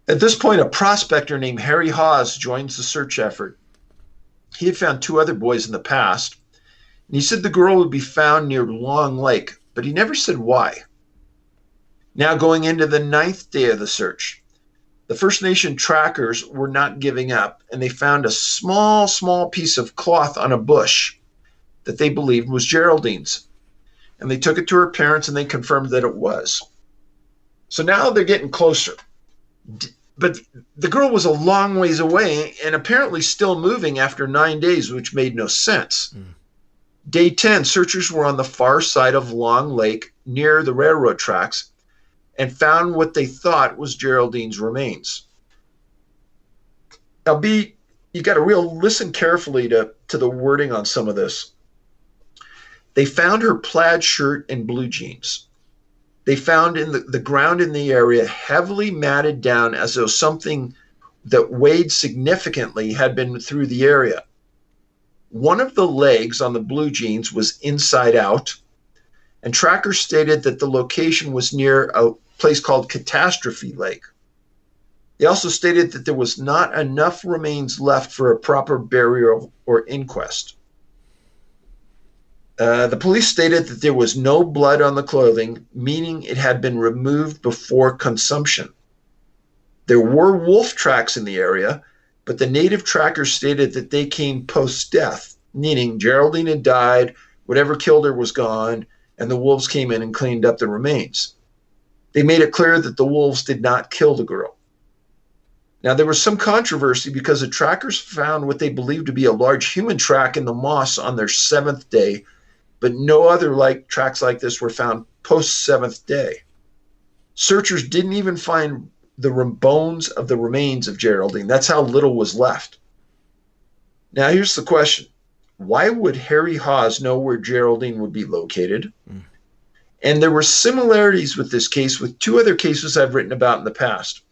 At this point, a prospector named Harry Hawes joins the search effort. He had found 2 other boys in the past, and he said the girl would be found near Long Lake, but he never said why. Now going into the 9th day of the search, the First Nation trackers were not giving up, and they found a small piece of cloth on a bush that they believed was Geraldine's. And they took it to her parents, and they confirmed that it was. So now they're getting closer. But the girl was a long ways away and apparently still moving after 9 days, which made no sense. Day 10, searchers were on the far side of Long Lake near the railroad tracks, and found what they thought was Geraldine's remains. Now, you got to listen carefully to the wording on some of this. They found her plaid shirt and blue jeans. They found in the ground in the area heavily matted down as though something that weighed significantly had been through the area. One of the legs on the blue jeans was inside out, and trackers stated that the location was near a place called Catastrophe Lake. They also stated that there was not enough remains left for a proper burial or inquest. The police stated that there was no blood on the clothing, meaning it had been removed before consumption. There were wolf tracks in the area, but the native trackers stated that they came post-death, meaning Geraldine had died, whatever killed her was gone, and the wolves came in and cleaned up the remains. They made it clear that the wolves did not kill the girl. Now, there was some controversy because the trackers found what they believed to be a large human track in the moss on their 7th day, but no other tracks like this were found post 7th day. Searchers didn't even find the bones of the remains of Geraldine. That's how little was left. Now, here's the question. Why would Harry Hawes know where Geraldine would be located? And there were similarities with this case with 2 other cases I've written about in the past.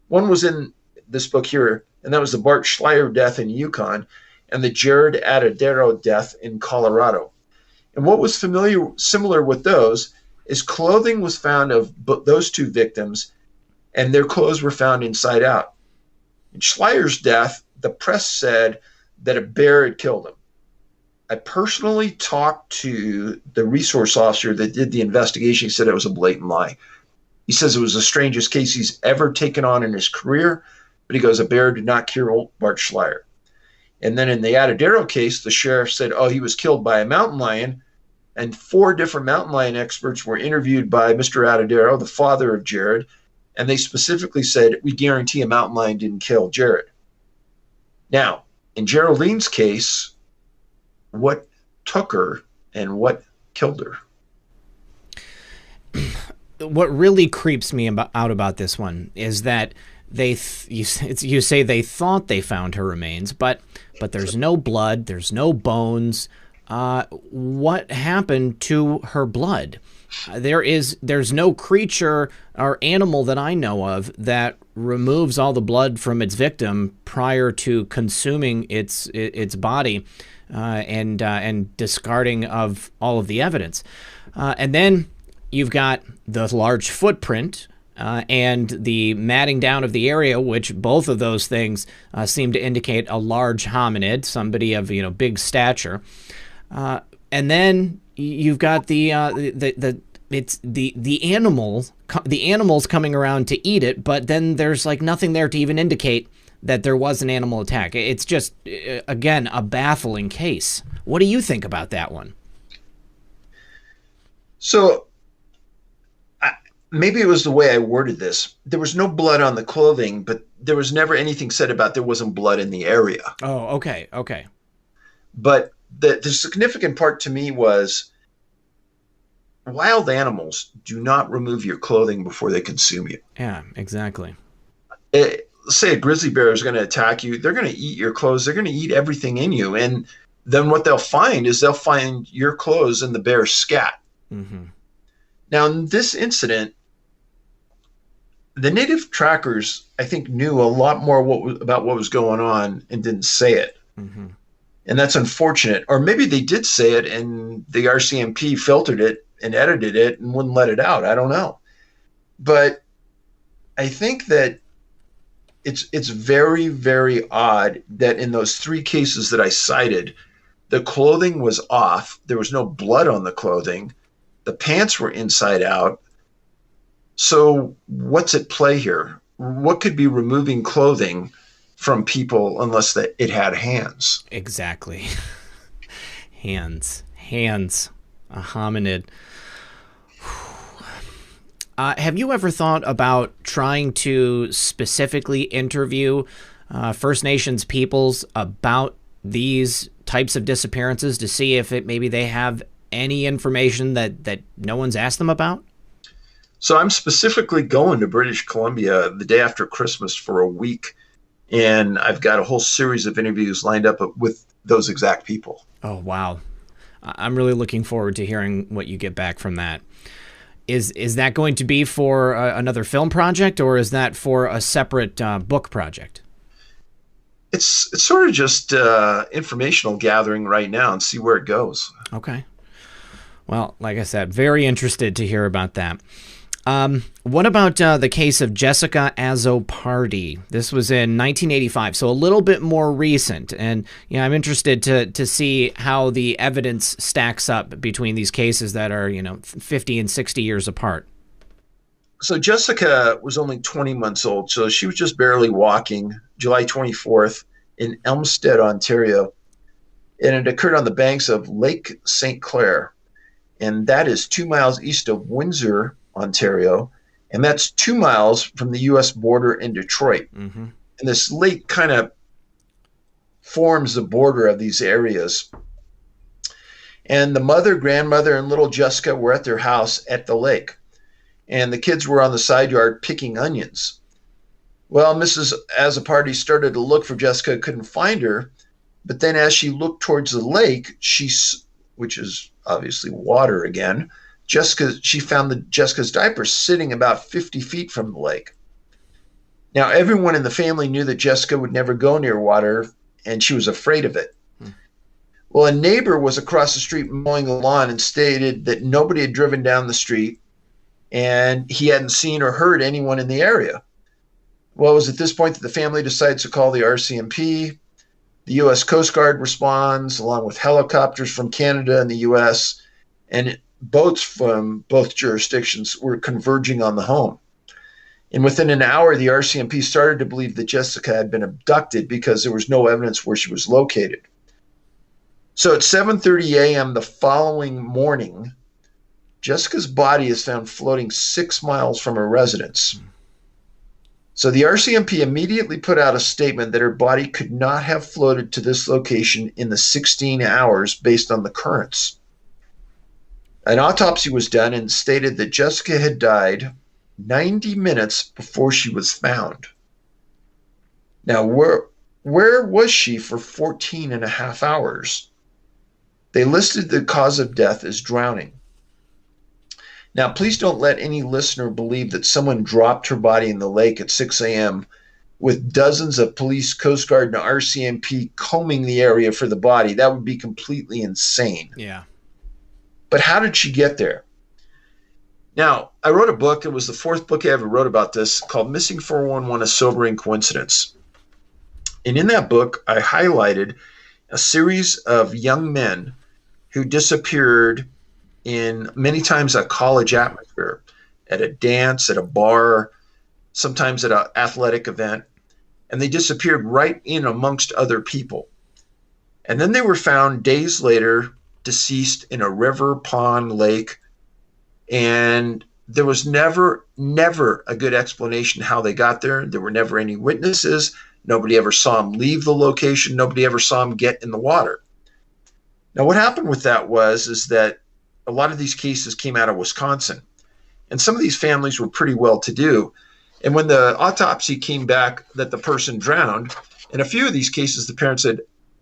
One was in this book here, and that was the Bart Schleier death in Yukon and the Jared Adadero death in Colorado. And what was similar with those is clothing was found of those 2 victims, and their clothes were found inside out. In Schleier's death, the press said that a bear had killed him. I personally talked to the resource officer that did the investigation. He said it was a blatant lie. He says it was the strangest case he's ever taken on in his career, but he goes, a bear did not kill Bart Schleier. And then in the Adadero case, the sheriff said, he was killed by a mountain lion, and 4 different mountain lion experts were interviewed by Mr. Adadero, the father of Jared, and they specifically said, we guarantee a mountain lion didn't kill Jared. Now, in Geraldine's case, what took her and what killed her? What really creeps me out about this one is that you say they thought they found her remains, but there's no blood, there's no bones. What happened to her blood? There's no creature or animal that I know of that removes all the blood from its victim prior to consuming its body and discarding of all of the evidence. And then you've got the large footprint and the matting down of the area, which both of those things seem to indicate a large hominid, somebody of big stature. And then you've got the animals coming around to eat it, but then there's nothing there to even indicate that there was an animal attack. It's just, again, a baffling case. What do you think about that one? So maybe it was the way I worded this. There was no blood on the clothing, but there was never anything said about there wasn't blood in the area. Oh, okay. But the significant part to me was wild animals do not remove your clothing before they consume you. Yeah, exactly. Say a grizzly bear is going to attack you. They're going to eat your clothes. They're going to eat everything in you. And then what they'll find is they'll find your clothes in the bear's scat. Mm-hmm. Now, in this incident, the native trackers, I think, knew a lot more about what was going on and didn't say it. Mm-hmm. And that's unfortunate. Or maybe they did say it and the RCMP filtered it and edited it and wouldn't let it out. I don't know. But I think that it's very, very odd that in those 3 cases that I cited, the clothing was off. There was no blood on the clothing. The pants were inside out. So what's at play here? What could be removing clothing from people unless it had hands? Exactly. Hands. A hominid. Have you ever thought about trying to specifically interview First Nations peoples about these types of disappearances to see if maybe they have any information that no one's asked them about? So I'm specifically going to British Columbia the day after Christmas for a week, and I've got a whole series of interviews lined up with those exact people. Oh, wow. I'm really looking forward to hearing what you get back from that. Is that going to be for another film project, or is that for a separate book project? It's sort of just informational gathering right now and see where it goes. Okay. Well, like I said, very interested to hear about that. What about the case of Jessica Azzopardi? This was in 1985, so a little bit more recent. And I'm interested to see how the evidence stacks up between these cases that are 50 and 60 years apart. So Jessica was only 20 months old, so she was just barely walking July 24th in Elmstead, Ontario. And it occurred on the banks of Lake St. Clair. And that is 2 miles east of Windsor, Ontario. And that's 2 miles from the U.S. border in Detroit. Mm-hmm. And this lake kind of forms the border of these areas. And the mother, grandmother, and little Jessica were at their house at the lake. And the kids were on the side yard picking onions. Well, Mrs. Azzopardi started to look for Jessica, couldn't find her. But then as she looked towards the lake, which is obviously water again, she found Jessica's diaper sitting about 50 feet from the lake. Now, everyone in the family knew that Jessica would never go near water, and she was afraid of it. Well, a neighbor was across the street mowing the lawn and stated that nobody had driven down the street, and he hadn't seen or heard anyone in the area. Well, it was at this point that the family decides to call the RCMP. The U.S. Coast Guard responds, along with helicopters from Canada and the U.S., and boats from both jurisdictions were converging on the home. And within an hour, the RCMP started to believe that Jessica had been abducted because there was no evidence where she was located. So at 7:30 a.m. the following morning, Jessica's body is found floating 6 miles from her residence. So the RCMP immediately put out a statement that her body could not have floated to this location in the 16 hours based on the currents. An autopsy was done and stated that Jessica had died 90 minutes before she was found. Now, where was she for 14 and a half hours? They listed the cause of death as drowning. Now, please don't let any listener believe that someone dropped her body in the lake at 6 a.m. with dozens of police, Coast Guard, and RCMP combing the area for the body. That would be completely insane. Yeah. But how did she get there? Now, I wrote a book. It was the fourth book I ever wrote about this, called Missing 411, A Sobering Coincidence. And in that book, I highlighted a series of young men who disappeared in many times a college atmosphere, at a dance, at a bar, sometimes at an athletic event, and they disappeared right in amongst other people. And then they were found days later, deceased in a river, pond, lake, and there was never a good explanation how they got there. There were never any witnesses. Nobody ever saw them leave the location. Nobody ever saw them get in the water. Now, what happened with that is that a lot of these cases came out of Wisconsin, and some of these families were pretty well to do. And when the autopsy came back that the person drowned, in a few of these cases, the parents said,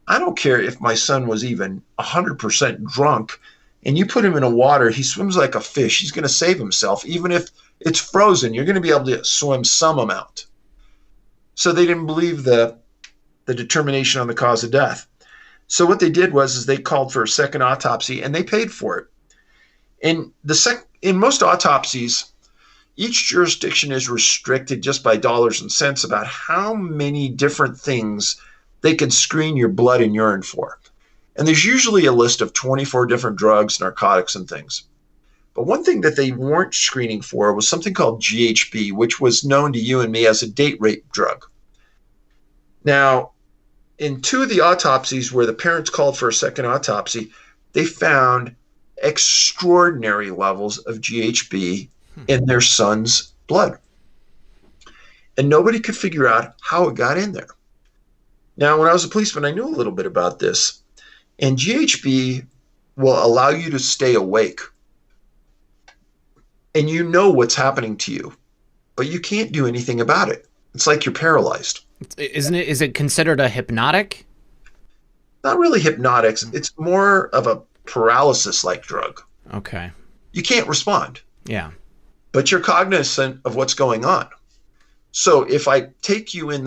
I don't care if my son was even 100% drunk and you put him in a water, he swims like a fish. He's going to save himself. Even if it's frozen, you're going to be able to swim some amount. So they didn't believe the determination on the cause of death. So what they did was they called for a second autopsy, and they paid for it. In most autopsies, each jurisdiction is restricted just by dollars and cents about how many different things they can screen your blood and urine for. And there's usually a list of 24 different drugs, narcotics, and things. But one thing that they weren't screening for was something called GHB, which was known to you and me as a date rape drug. Now, in two of the autopsies where the parents called for a second autopsy, they found extraordinary levels of GHB in their son's blood. And nobody could figure out how it got in there. Now, when I was a policeman, I knew a little bit about this. And GHB will allow you to stay awake. and you know what's happening to you, but you can't do anything about it. It's like you're paralyzed. Isn't it? Is it considered a hypnotic? Not really hypnotics. It's more of a paralysis-like drug. Okay. You can't respond, Yeah. but you're cognizant of what's going on. So if I take you in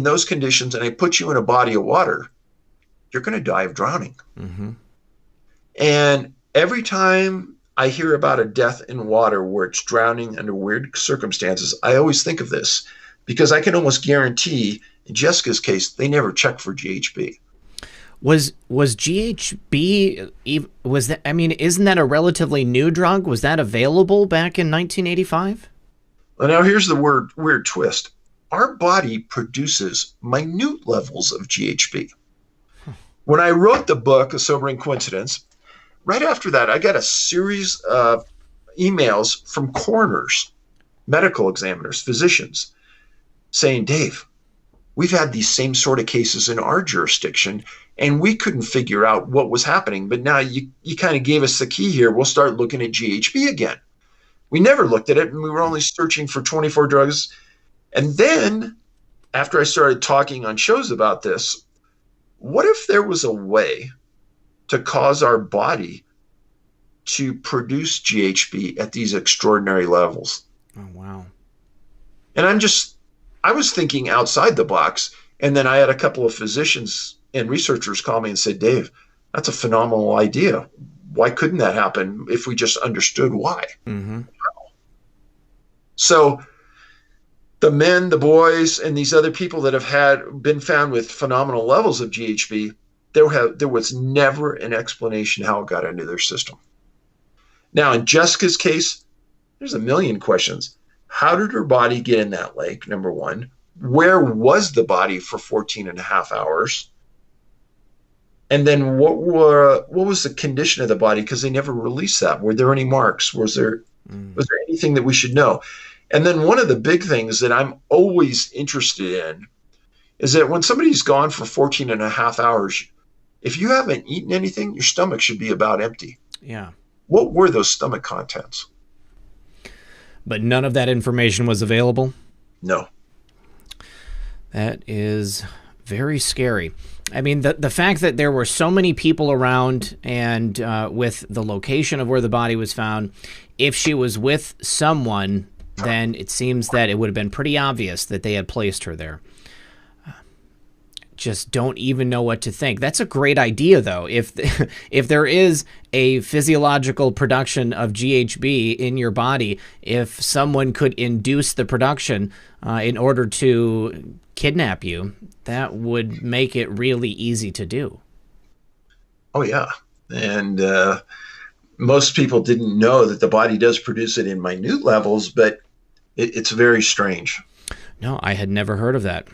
those conditions and I put you in a body of water, you're going to die of drowning. Mm-hmm. And every time I hear about a death in water where it's drowning under weird circumstances, I always think of this because I can almost guarantee in Jessica's case, they never checked for GHB. Was GHB, was that, I mean, isn't that a relatively new drug? Was that available back in 1985? Well, now here's the weird twist. Our body produces minute levels of GHB. When I wrote the book, A Sobering Coincidence, right after that, I got a series of emails from coroners, medical examiners, physicians, saying, Dave, we've had these same sort of cases in our jurisdiction, and we couldn't figure out what was happening. But now you kind of gave us the key here. We'll start looking at GHB again. We never looked at it, and we were only searching for 24 drugs. And then, after I started talking on shows about this, what if there was a way to cause our body to produce GHB at these extraordinary levels? Oh, wow. And I was thinking outside the box. And then I had a couple of physicians and researchers call me and say, Dave, that's a phenomenal idea. Why couldn't that happen if we just understood why? Mm-hmm. So the men, the boys, and these other people that have been found with phenomenal levels of GHB, there was never an explanation how it got into their system. Now, in Jessica's case, there's a million questions. How did her body get in that lake, number one? Where was the body for 14 and a half hours? And then what was the condition of the body? Because they never released that. Were there any marks? Was there anything that we should know? And then one of the big things that I'm always interested in is that when somebody's gone for 14 and a half hours, if you haven't eaten anything, your stomach should be about empty. Yeah. What were those stomach contents? But none of that information was available? No. That is very scary. I mean, the fact that there were so many people around and with the location of where the body was found, if she was with someone, then it seems that it would have been pretty obvious that they had placed her there. Just don't even know what to think. That's a great idea, though. If there is a physiological production of GHB in your body, if someone could induce the production in order to kidnap you, that would make it really easy to do. Oh, yeah. And most people didn't know that the body does produce it in minute levels, but it's very strange. No, I had never heard of that.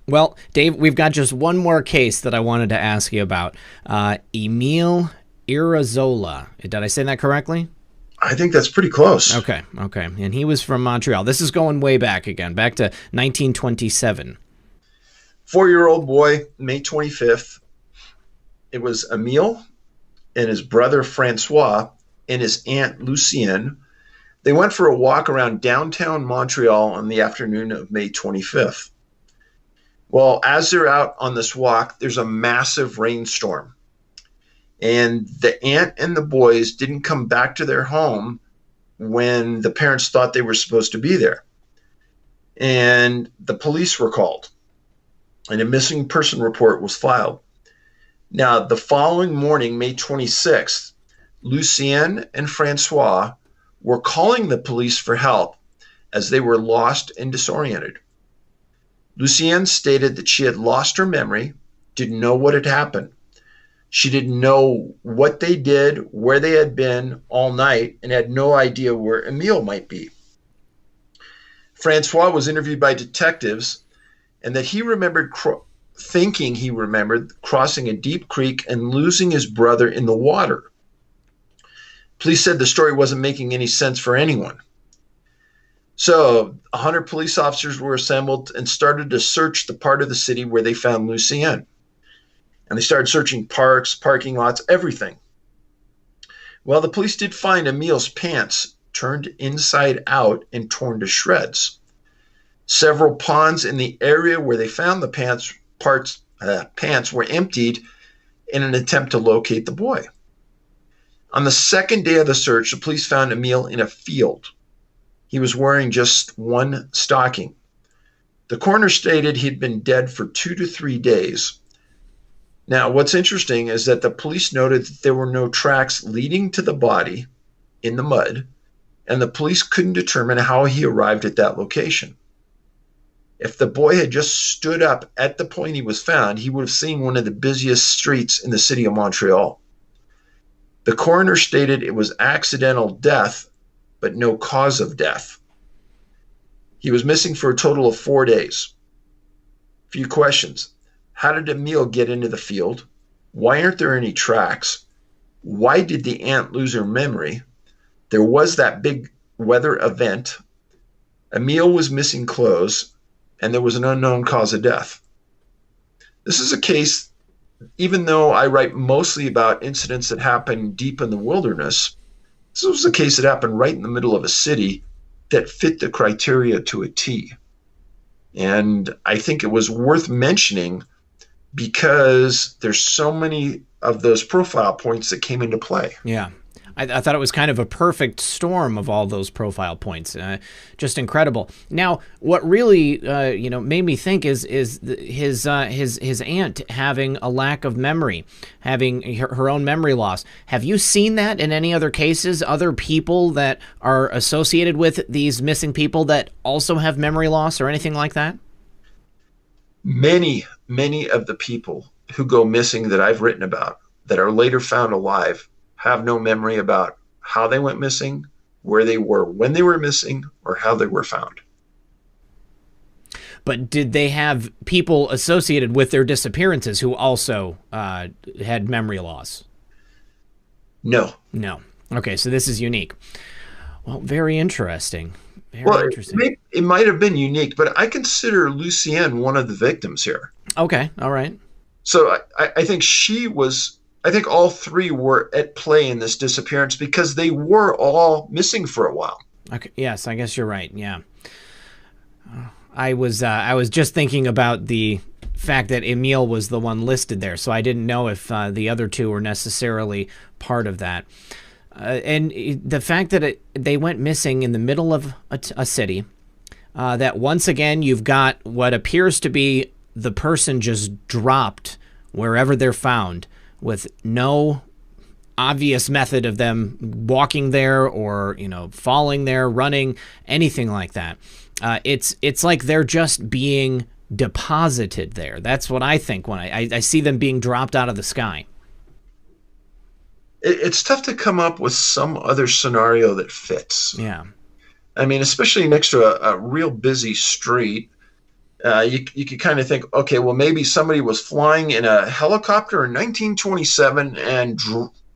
Well, Dave, we've got just one more case that I wanted to ask you about. Emil Irazola. Did I say that correctly? I think that's pretty close. Okay. And he was from Montreal. This is going way back again, back to 1927. 4-year-old boy, May 25th. It was Emile and his brother Francois and his aunt Lucienne. They went for a walk around downtown Montreal on the afternoon of May 25th. Well, as they're out on this walk, there's a massive rainstorm. And the aunt and the boys didn't come back to their home when the parents thought they were supposed to be there. And the police were called, and a missing person report was filed. Now, the following morning, May 26th, Lucienne and Francois were calling the police for help as they were lost and disoriented. Lucienne stated that she had lost her memory, didn't know what had happened. She didn't know what they did, where they had been all night, and had no idea where Emile might be. Francois was interviewed by detectives, and that he remembered thinking he remembered crossing a deep creek and losing his brother in the water. Police said the story wasn't making any sense for anyone. So 100 police officers were assembled and started to search the part of the city where they found Lucienne. And they started searching parks, parking lots, everything. Well, the police did find Emil's pants turned inside out and torn to shreds. Several ponds in the area where they found the pants were emptied in an attempt to locate the boy. On the second day of the search, the police found Emil in a field. He was wearing just one stocking. The coroner stated he'd been dead for 2 to 3 days. Now, what's interesting is that the police noted that there were no tracks leading to the body in the mud, and the police couldn't determine how he arrived at that location. If the boy had just stood up at the point he was found, he would have seen one of the busiest streets in the city of Montreal. The coroner stated it was accidental death, but no cause of death. He was missing for a total of 4 days. Few questions. How did Emil get into the field? Why aren't there any tracks? Why did the aunt lose her memory? There was that big weather event. Emil was missing clothes, and there was an unknown cause of death. This is a case, even though I write mostly about incidents that happen deep in the wilderness, this was a case that happened right in the middle of a city that fit the criteria to a T. And I think it was worth mentioning because there's so many of those profile points that came into play. Yeah. I thought it was kind of a perfect storm of all those profile points. Just incredible. Now, what really, made me think is his aunt having a lack of memory, having her own memory loss. Have you seen that in any other cases? Other people that are associated with these missing people that also have memory loss or anything like that? Many of the people who go missing that I've written about that are later found alive have no memory about how they went missing, where they were when they were missing, or how they were found. But did they have people associated with their disappearances who also had memory loss? No. Okay, so this is unique. Well, very interesting. Very interesting. It might have been unique, but I consider Lucienne one of the victims here. Okay, all right. So I think I think all three were at play in this disappearance because they were all missing for a while. Okay. Yes, I guess you're right. Yeah. I was just thinking about the fact that Emil was the one listed there, so I didn't know if the other two were necessarily part of that. And the fact that they went missing in the middle of a city, that once again you've got what appears to be the person just dropped wherever they're found, with no obvious method of them walking there or, falling there, running, anything like that. It's like they're just being deposited there. That's what I think when I see them being dropped out of the sky. It's tough to come up with some other scenario that fits. Yeah. I mean, especially next to a real busy street. You could kind of think, okay, well, maybe somebody was flying in a helicopter in 1927 and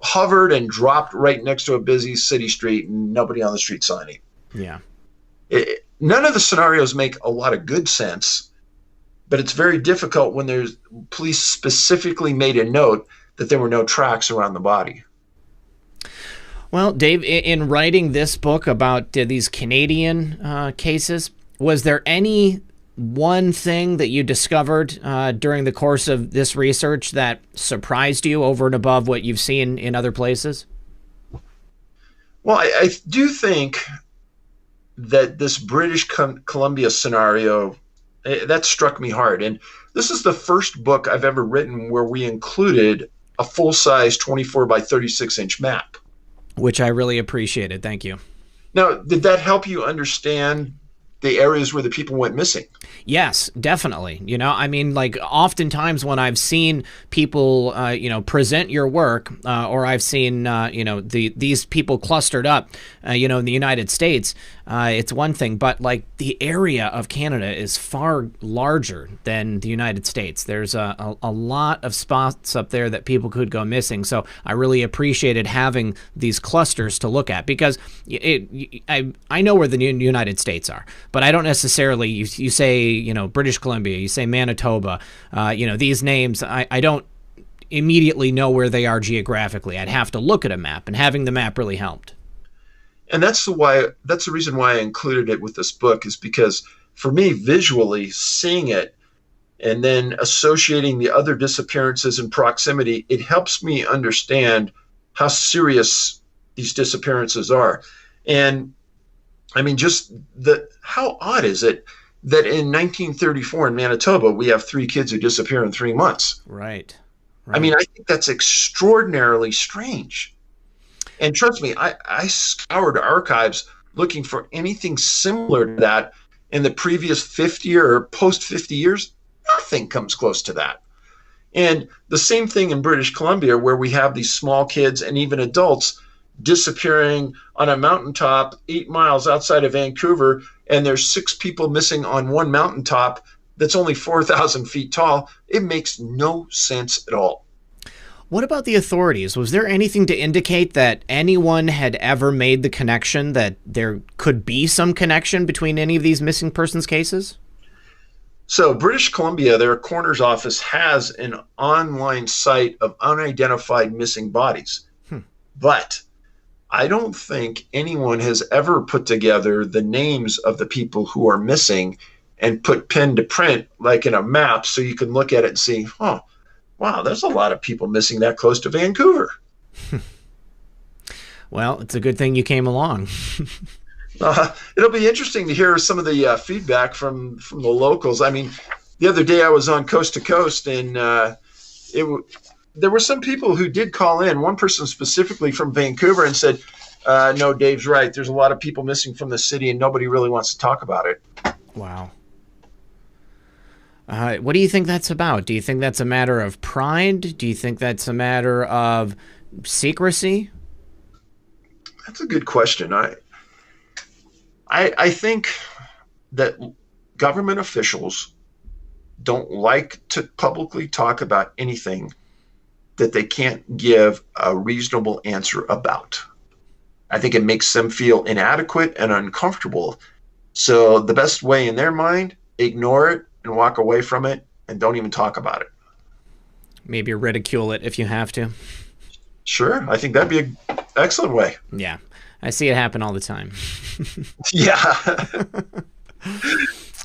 hovered and dropped right next to a busy city street, and nobody on the street saw any. Yeah. None of the scenarios make a lot of good sense, but it's very difficult when there's police specifically made a note that there were no tracks around the body. Well, Dave, in writing this book about these Canadian cases, was there any one thing that you discovered during the course of this research that surprised you over and above what you've seen in other places? Well, I do think that this British Columbia scenario, that struck me hard. And this is the first book I've ever written where we included a full-size 24 by 36-inch map. Which I really appreciated. Thank you. Now, did that help you understand the areas where the people went missing? Yes, definitely. Oftentimes when I've seen people, present your work, or I've seen, these people clustered up, in the United States, it's one thing, but the area of Canada is far larger than the United States. There's a lot of spots up there that people could go missing. So I really appreciated having these clusters to look at because I know where the United States are, but I don't necessarily, you say, British Columbia, you say Manitoba, these names, I don't immediately know where they are geographically. I'd have to look at a map, and having the map really helped. And that's the reason why I included it with this book, is because for me, visually seeing it and then associating the other disappearances in proximity, it helps me understand how serious these disappearances are. And I mean, just how odd is it that in 1934 in Manitoba, we have 3 kids who disappear in 3 months? Right. I mean, Right. I think that's extraordinarily strange. And trust me, I scoured archives looking for anything similar to that in the previous 50 or post 50 years. Nothing comes close to that. And the same thing in British Columbia, where we have these small kids and even adults disappearing on a mountaintop 8 miles outside of Vancouver, and there's 6 people missing on one mountaintop that's only 4,000 feet tall. It makes no sense at all. What about the authorities? Was there anything to indicate that anyone had ever made the connection that there could be some connection between any of these missing persons cases? So, British Columbia, their coroner's office has an online site of unidentified missing bodies. Hmm. But I don't think anyone has ever put together the names of the people who are missing and put pen to print like in a map so you can look at it and see, oh, wow, there's a lot of people missing that close to Vancouver. Well, it's a good thing you came along. It'll be interesting to hear some of the feedback from the locals. I mean, the other day I was on Coast to Coast, and there were some people who did call in. One person specifically from Vancouver and said, "No, Dave's right. There's a lot of people missing from the city, and nobody really wants to talk about it." Wow. What do you think that's about? Do you think that's a matter of pride? Do you think that's a matter of secrecy? That's a good question. I think that government officials don't like to publicly talk about anything that they can't give a reasonable answer about. I think it makes them feel inadequate and uncomfortable. So the best way in their mind, ignore it and walk away from it and don't even talk about it. Maybe ridicule it if you have to. Sure, I think that'd be an excellent way. Yeah, I see it happen all the time. Yeah.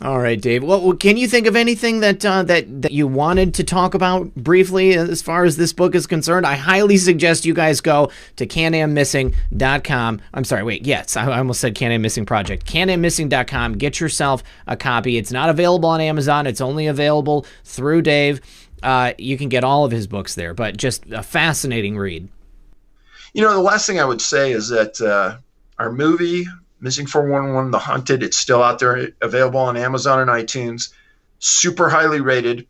All right, Dave. Well, can you think of anything that you wanted to talk about briefly as far as this book is concerned? I highly suggest you guys go to canammissing.com. I'm sorry, wait, yes, I almost said Can-Am Missing Project. canammissing.com. Get yourself a copy. It's not available on Amazon. It's only available through Dave. You can get all of his books there, but just a fascinating read. You know, the last thing I would say is that our movie, Missing 411, The Hunted, it's still out there, available on Amazon and iTunes, super highly rated.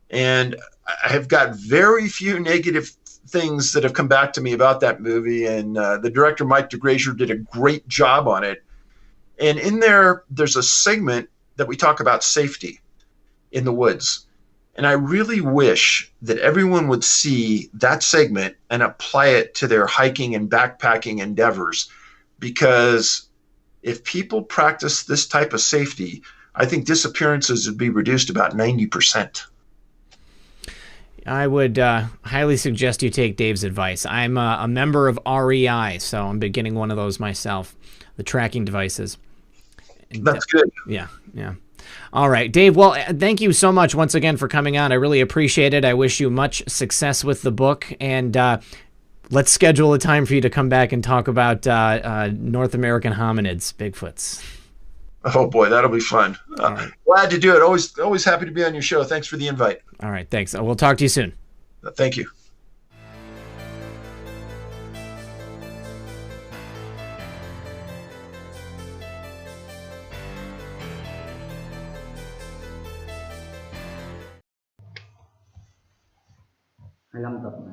And I have got very few negative things that have come back to me about that movie. And the director, Mike DeGrazier, did a great job on it. And in there, there's a segment that we talk about safety in the woods. And I really wish that everyone would see that segment and apply it to their hiking and backpacking endeavors, because if people practice this type of safety, I think disappearances would be reduced about 90%. I would highly suggest you take Dave's advice. I'm a member of REI, so I'm getting one of those myself, the tracking devices. And, That's good. Yeah, yeah. All right, Dave. Well, thank you so much once again for coming on. I really appreciate it. I wish you much success with the book, and let's schedule a time for you to come back and talk about North American hominids, Bigfoots. Oh boy, that'll be fun. Right. Glad to do it. Always happy to be on your show. Thanks for the invite. All right, thanks. We'll talk to you soon. Thank you. Alam ka ba?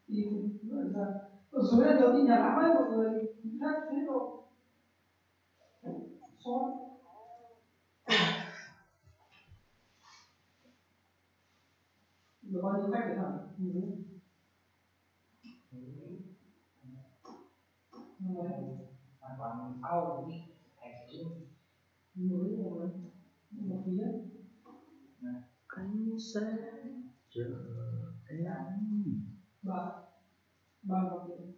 thì ở dưới là nhiều tin nhắn lắm ấy, mọi người hát thế rồi xót được bao nhiêu khách vậy hả? Hoàn toàn sau bị thành sự mới rồi một tí đấy. Anh sẽ chờ em. Ba một tiếng.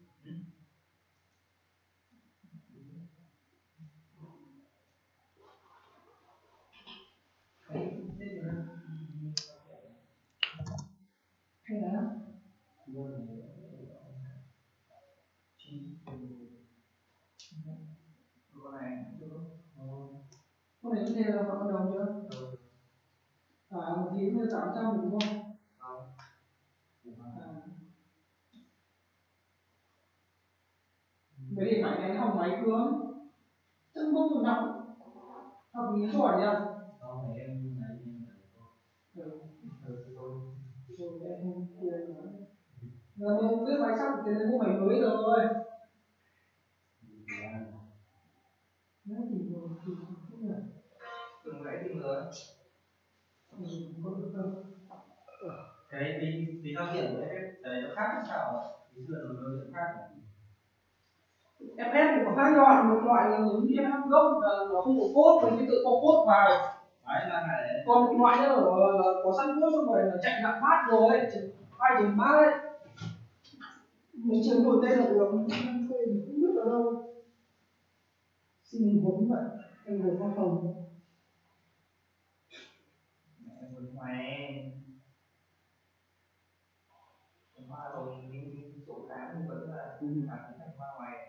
Hay là con này có thể là bắt đầu chưa? Một tí nữa 800 đúng không? Mấy điện thoại này nó hỏng máy cướng, chân không còn nóng, học lý giỏi nhá. Không phải em lấy rồi em không tiền nữa. Giờ mua biết máy sắp tiền mua máy mới rồi. Nó thì không được. Từng nãy tìm rồi. Có được không? Cái tí giao diện của FF cái này nó khác hay sao? Tí xưa nó giao diện khác à? FF thì có hai loại, một loại là giống như FF gốc là nó không có code, mình mới tự có code vào. Đấy là này. Còn một loại nữa là có sẵn code xong rồi là chạy nạp mát rồi, ai chỉnh mát ấy. Mình chưa đổi tên là được, mình không biết ở đâu. Xin huấn vậy, em vừa văn phòng. Em huấn ngoài. Hoa rồi nhưng số tháng thì vẫn là tháng thành hoa ngoài.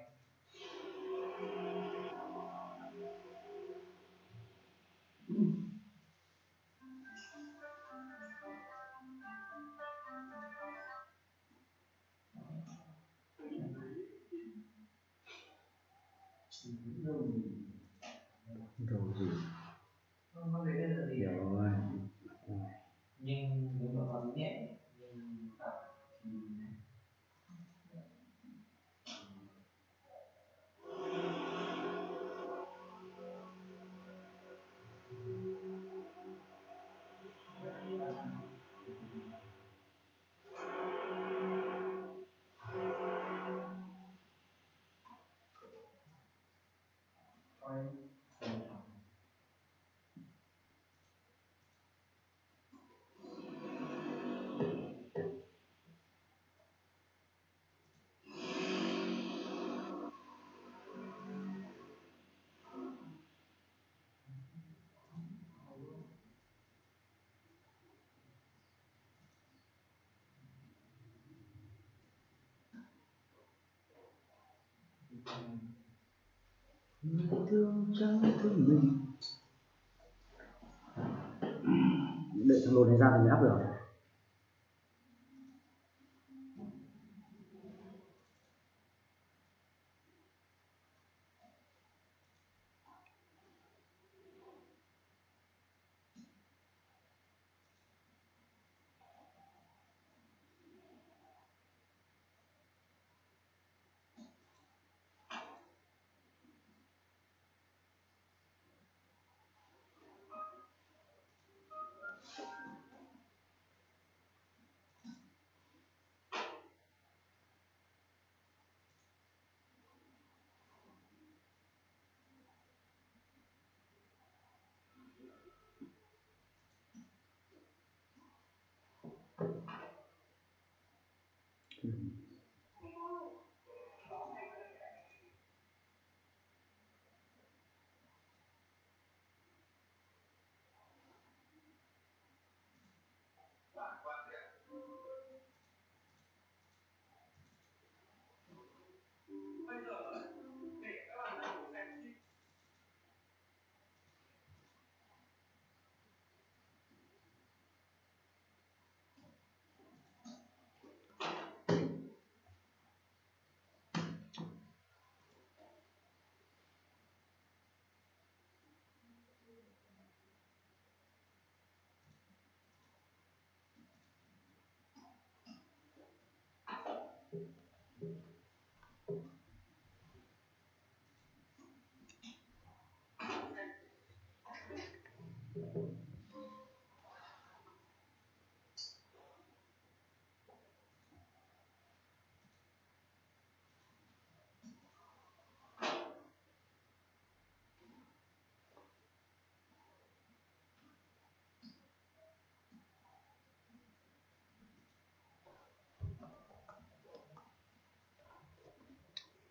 Rồi gì? Không có đấy là gì? Rồi. Nhưng nếu mà còn nhẹ nhưng tập thì thôi. Người thương chẳng thương mình. Đợi thằng lồn này ra thì mới áp được.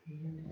And